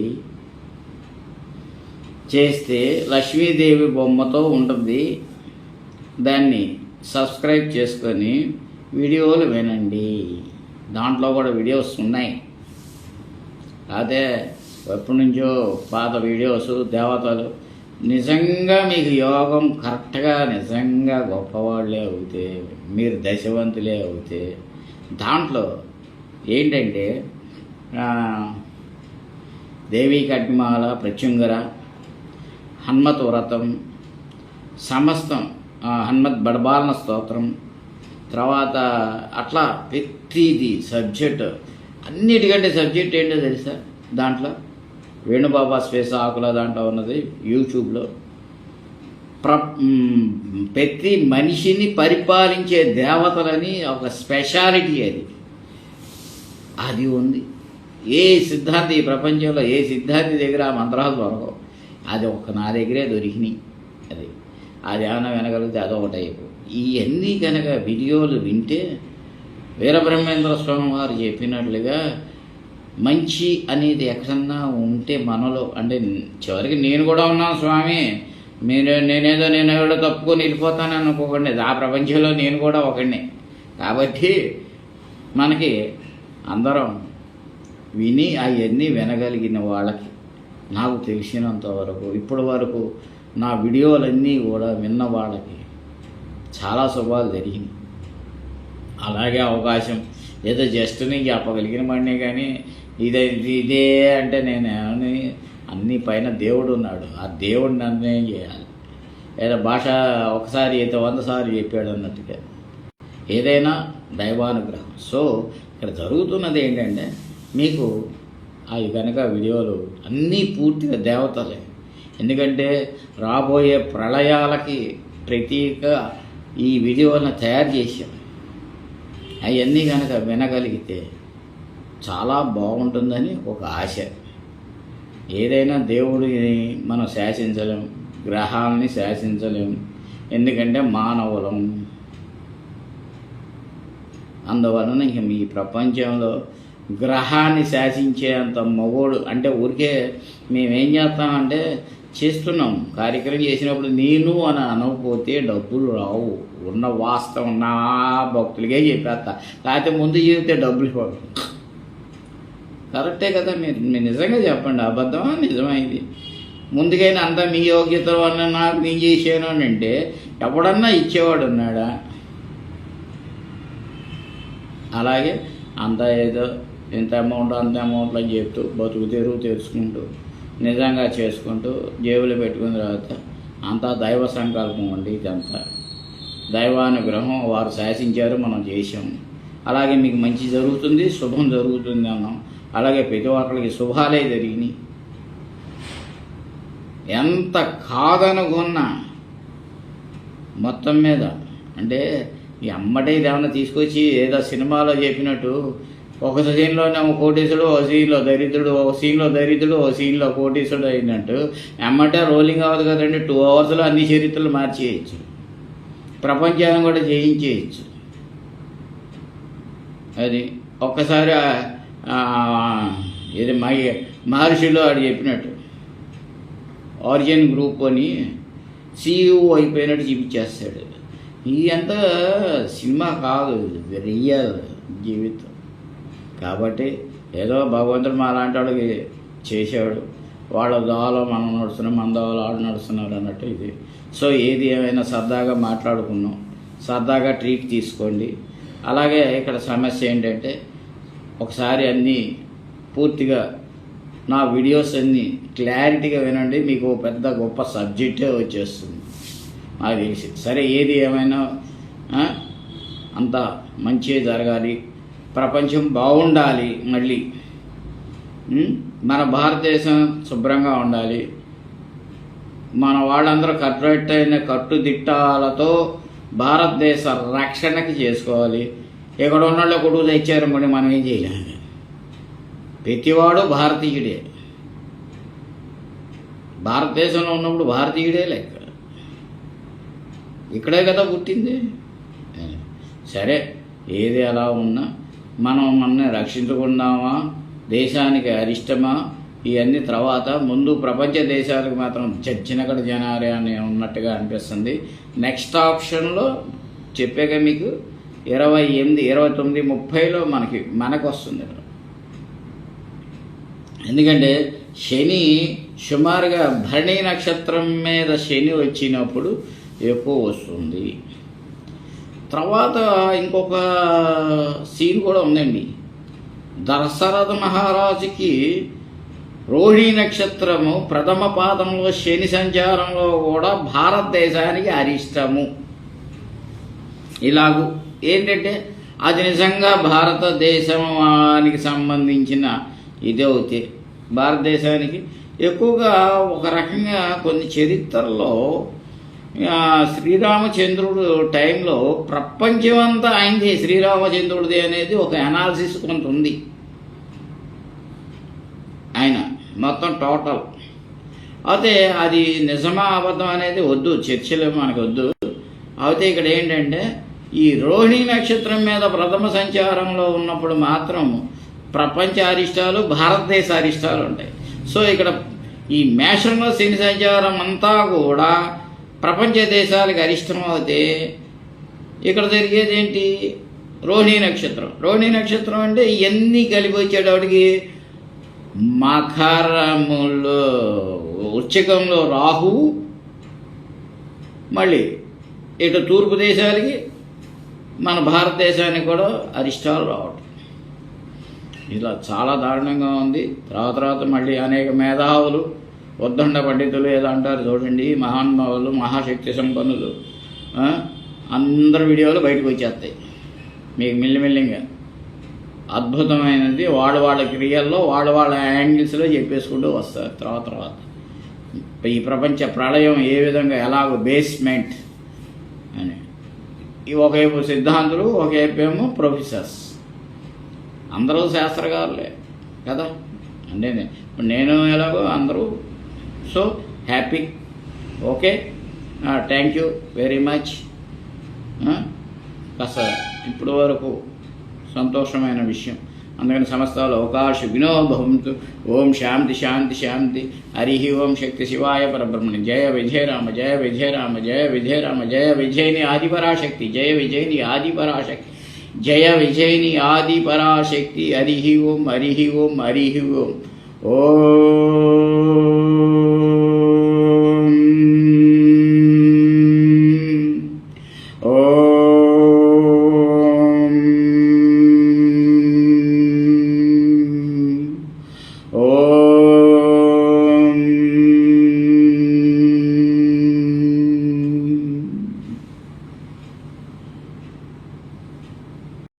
చేస్తే లక్ష్మీదేవి బొమ్మతో ఉంటుంది. దాన్ని సబ్స్క్రైబ్ చేసుకొని వీడియోలు వినండి. దాంట్లో కూడా వీడియోస్ ఉన్నాయి. అదే ఎప్పటి నుంచో పాత వీడియోస్ దేవతలు. నిజంగా మీకు యోగం కరెక్ట్గా నిజంగా గొప్పవాళ్ళే అవుతే, మీరు దశవంతులే అవుతే, దాంట్లో ఏంటంటే దేవీ కట్మాల ప్రత్యుంగర హన్మత్ వ్రతం సమస్తం, హన్మత్ బడబాలన స్తోత్రం, తర్వాత అట్లా ప్రతిది సబ్జెక్ట్, అన్నిటికంటే సబ్జెక్ట్ ఏంటో తెలుసా? దాంట్లో వేణుబాబా స్పేస్ ఆకుల దాంట్లో ఉన్నది యూట్యూబ్లో. ప్రతి మనిషిని పరిపాలించే దేవతలని ఒక స్పెషాలిటీ అది ఉంది. ఏ సిద్ధాంతి ఈ ప్రపంచంలో ఏ సిద్ధాంతి దగ్గర ఆ మంత్రాలు దొరకవు. అది నా దగ్గరే దొరికినాయి. అది ఏమైనా వినగలిగితే అదొకటైపు. ఇవన్నీ కనుక వీడియోలు వింటే వీరబ్రహ్మేంద్ర స్వామి వారు చెప్పినట్లుగా మంచి అనేది ఎక్కడన్నా ఉంటే మనలో, అంటే చివరికి నేను కూడా ఉన్నాను స్వామి, నేనేదో తప్పుకొని వెళ్ళిపోతాను అనుకోకండి. ఆ ప్రపంచంలో నేను కూడా ఒకడిని. కాబట్టి మనకి అందరం విని అవన్నీ వినగలిగిన వాళ్ళకి, నాకు తెలిసినంత వరకు ఇప్పటి వరకు నా వీడియోలన్నీ కూడా విన్న వాళ్ళకి చాలా శుభాలు జరిగినాయి. అలాగే అవకాశం ఏదో జస్ట్ నేను చెప్పగలిగిన వాడినే, కానీ ఇదే అంటే నేను అన్ని పైన దేవుడు ఉన్నాడు. ఆ దేవుడిని నిర్ణయం చేయాలి. ఏదో భాష ఒకసారి అయితే 100 సార్లు చెప్పాడు అన్నట్టుగా ఏదైనా దైవానుగ్రహం. సో ఇక్కడ జరుగుతున్నది ఏంటంటే, మీకు అవి కనుక వీడియోలు అన్నీ పూర్తిగా దేవతలే. ఎందుకంటే రాబోయే ప్రళయాలకి ప్రతీక ఈ వీడియోలను తయారు చేశాం. అవన్నీ కనుక వినగలిగితే చాలా బాగుంటుందని ఒక ఆశ. ఏదైనా దేవుడిని మనం శాసించలేం, గ్రహాలని శాసించలేం, ఎందుకంటే మానవులం. అందువలన ఇంక మీ ప్రపంచంలో గ్రహాన్ని శాసించేంత మగోడు అంటే ఊరికే మేమేం చేస్తామంటే చేస్తున్నాం. కార్యక్రమం చేసినప్పుడు నేను అని అనకపోతే డబ్బులు రావు. ఉన్న వాస్తవం నా భక్తులకే చెప్పేస్తా. లేకపోతే ముందు చెబితే డబ్బులు ఇవ్వదు. కరెక్టే కదా? మీరు నిజంగా చెప్పండి, అబద్ధమా నిజమైంది? ముందుకైనా అంతా మీ యోగ్యత వల్ల నాకు నేను చేశాను అని అంటే ఎవడన్నా ఇచ్చేవాడు ఉన్నాడా? అలాగే అంతా ఏదో ఇంత అమౌంట్ అంత అమౌంట్లో చెప్తూ బతుకు తెరువు తెరుచుకుంటూ నిజంగా చేసుకుంటూ జేబులు పెట్టుకున్న తర్వాత అంతా దైవ సంకల్పం అండి. ఇదంతా దైవానుగ్రహం. వారు శాసించారు, మనం చేసాం. అలాగే మీకు మంచి జరుగుతుంది, శుభం జరుగుతుంది అన్నాం. అలాగే ప్రతి ఒక్కరికి శుభాలే జరిగినాయి. ఎంత కాదనుకున్నా మొత్తం మీద అంటే ఈ అమ్మటే ఏమన్నా తీసుకొచ్చి ఏదో సినిమాలో చెప్పినట్టు ఒక సీన్లోనేమో కోటీసుడు, ఓ సీన్లో దరిద్రుడు, ఒక సీన్లో దరిద్రుడు, ఓ సీన్లో కోటీసుడు అయినట్టు అమ్మటే రోలింగ్ అవ్వదు కదండి. 2 అవర్స్లో అన్ని చరిత్రలు మార్చేయచ్చు, ప్రపంచాన్ని కూడా జయించేయచ్చు. అది ఒక్కసారి ఇది మహర్షిలో ఆడు చెప్పినట్టు ఆరిజిన్ గ్రూప్ అని CEO అయిపోయినట్టు చూపించేస్తాడు. ఇదంతా సినిమా కాదు, రియల్ జీవితం. కాబట్టి ఏదో భగవంతుడు మా లాంటి వాడికి చేసాడు. వాళ్ళ దోవలో మనం నడుస్తున్నాం, మన దోవలో వాళ్ళు నడుస్తున్నారు అన్నట్టు ఇది. సో ఏది ఏమైనా సరదాగా మాట్లాడుకున్నాం, సరదాగా ట్రీట్ తీసుకోండి. అలాగే ఇక్కడ సమస్య ఏంటంటే ఒకసారి అన్నీ పూర్తిగా నా వీడియోస్ అన్నీ క్లారిటీగా వినండి, మీకు పెద్ద గొప్ప సబ్జెక్టే వచ్చేస్తుంది నాకు తెలిసి. సరే ఏది ఏమైనా అంతా మంచిగా జరగాలి, ప్రపంచం బాగుండాలి, మళ్ళీ మన భారతదేశం శుభ్రంగా ఉండాలి, మన వాళ్ళందరూ కట్టుబట్టైన కట్టుదిట్టాలతో భారతదేశ రక్షణకి చేసుకోవాలి. ఇక్కడ ఉన్న వాళ్ళు కొడుకు తెచ్చారు మరి మనం ఏం చేయలేము. ప్రతివాడు భారతీయుడే. భారతదేశంలో ఉన్నప్పుడు భారతీయుడే లెక్క. ఇక్కడే కదా పుట్టింది. సరే, ఏది ఎలా ఉన్నా మనం మనల్ని రక్షించుకున్నామా, దేశానికి అరిష్టమా, ఇవన్నీ తర్వాత. ముందు ప్రపంచ దేశాలకు మాత్రం చచ్చినక్కడ జనారే అని ఉన్నట్టుగా అనిపిస్తుంది. నెక్స్ట్ ఆప్షన్లో చెప్పాక మీకు 28, 29, 30లో మనకు వస్తుంది. ఎందుకంటే శని సుమారుగా భరణి నక్షత్రం మీద శని వచ్చినప్పుడు ఎక్కువ వస్తుంది. తర్వాత ఇంకొక సీన్ కూడా ఉందండి. దశరథ మహారాజుకి రోహిణి నక్షత్రము ప్రథమ పాదంలో శని సంచారంలో కూడా భారతదేశానికి అరిష్టము. ఇలాగూ ఏంటంటే అది నిజంగా భారతదేశానికి సంబంధించిన ఇదే అవుతే భారతదేశానికి ఎక్కువగా ఒక రకంగా కొన్ని చరిత్రలో శ్రీరామచంద్రుడు టైంలో ప్రపంచమంతా ఆయనది శ్రీరామచంద్రుడిది అనేది ఒక అనాలిసిస్ కొంత ఉంది. ఆయన మొత్తం టోటల్. అయితే అది నిజమా అబద్ధం అనేది వద్దు, చర్చలు మనకు వద్దు. అయితే ఇక్కడ ఏంటంటే ఈ రోహిణి నక్షత్రం మీద ప్రథమ సంచారంలో ఉన్నప్పుడు మాత్రం ప్రపంచ అరిష్టాలు, భారతదేశ అరిష్టాలు ఉంటాయి. సో ఇక్కడ ఈ మేషంలో శని సంచారం అంతా కూడా ప్రపంచ దేశాలకు అరిష్టం అవుతే ఇక్కడ జరిగేది ఏంటి? రోహిణి నక్షత్రం. రోహిణి నక్షత్రం అంటే ఇవన్నీ కలిపి వచ్చేటప్పటికి మకరములో, వృశ్చికంలో రాహువు, మళ్ళీ ఇటు తూర్పు దేశాలకి మన భారతదేశానికి కూడా అరిష్టాలు రావటం, ఇలా చాలా దారుణంగా ఉంది. తర్వాత మళ్ళీ అనేక మేధావులు, ఉద్దండ పండితులు ఏదో అంటారు చూడండి, మహానుభావులు, మహాశక్తి సంపన్నులు, అందరి వీడియోలు బయటకు వచ్చేస్తాయి మీకు మెల్లిమెల్లిగా. అద్భుతమైనది వాళ్ళ క్రియల్లో వాళ్ళ యాంగిల్స్లో చెప్పేసుకుంటూ వస్తారు. తర్వాత ఈ ప్రపంచ ప్రళయం ఏ విధంగా ఎలాగో బేస్మెంట్ అని ఒకవైపు సిద్ధాంతులు, ఒకవైపేమో ప్రొఫెసర్స్, అందరూ శాస్త్రకారులే కదా. అంటే నేను ఎలాగో అందరూ. So happy. Okay, thank you very much. కాస్త ఇప్పుడు వరకు సంతోషమైన విషయం. అందుకని సమస్తాలు అవకాశ వినోభవంతు. ఓం శాంతి శాంతి శాంతి. హరి ఓం శక్తి శివాయ పరబ్రహ్మణి. జయ విజయ రామ, జయ విజయ రామ, జయ విజయ రామ, జయ విజయని ఆదిపరాశక్తి, జయ విజయని ఆదిపరాశక్తి, జయ విజయని ఆదిపరాశక్తి. హరి ఓం, హరి ఓం, హరి ఓం. ఓం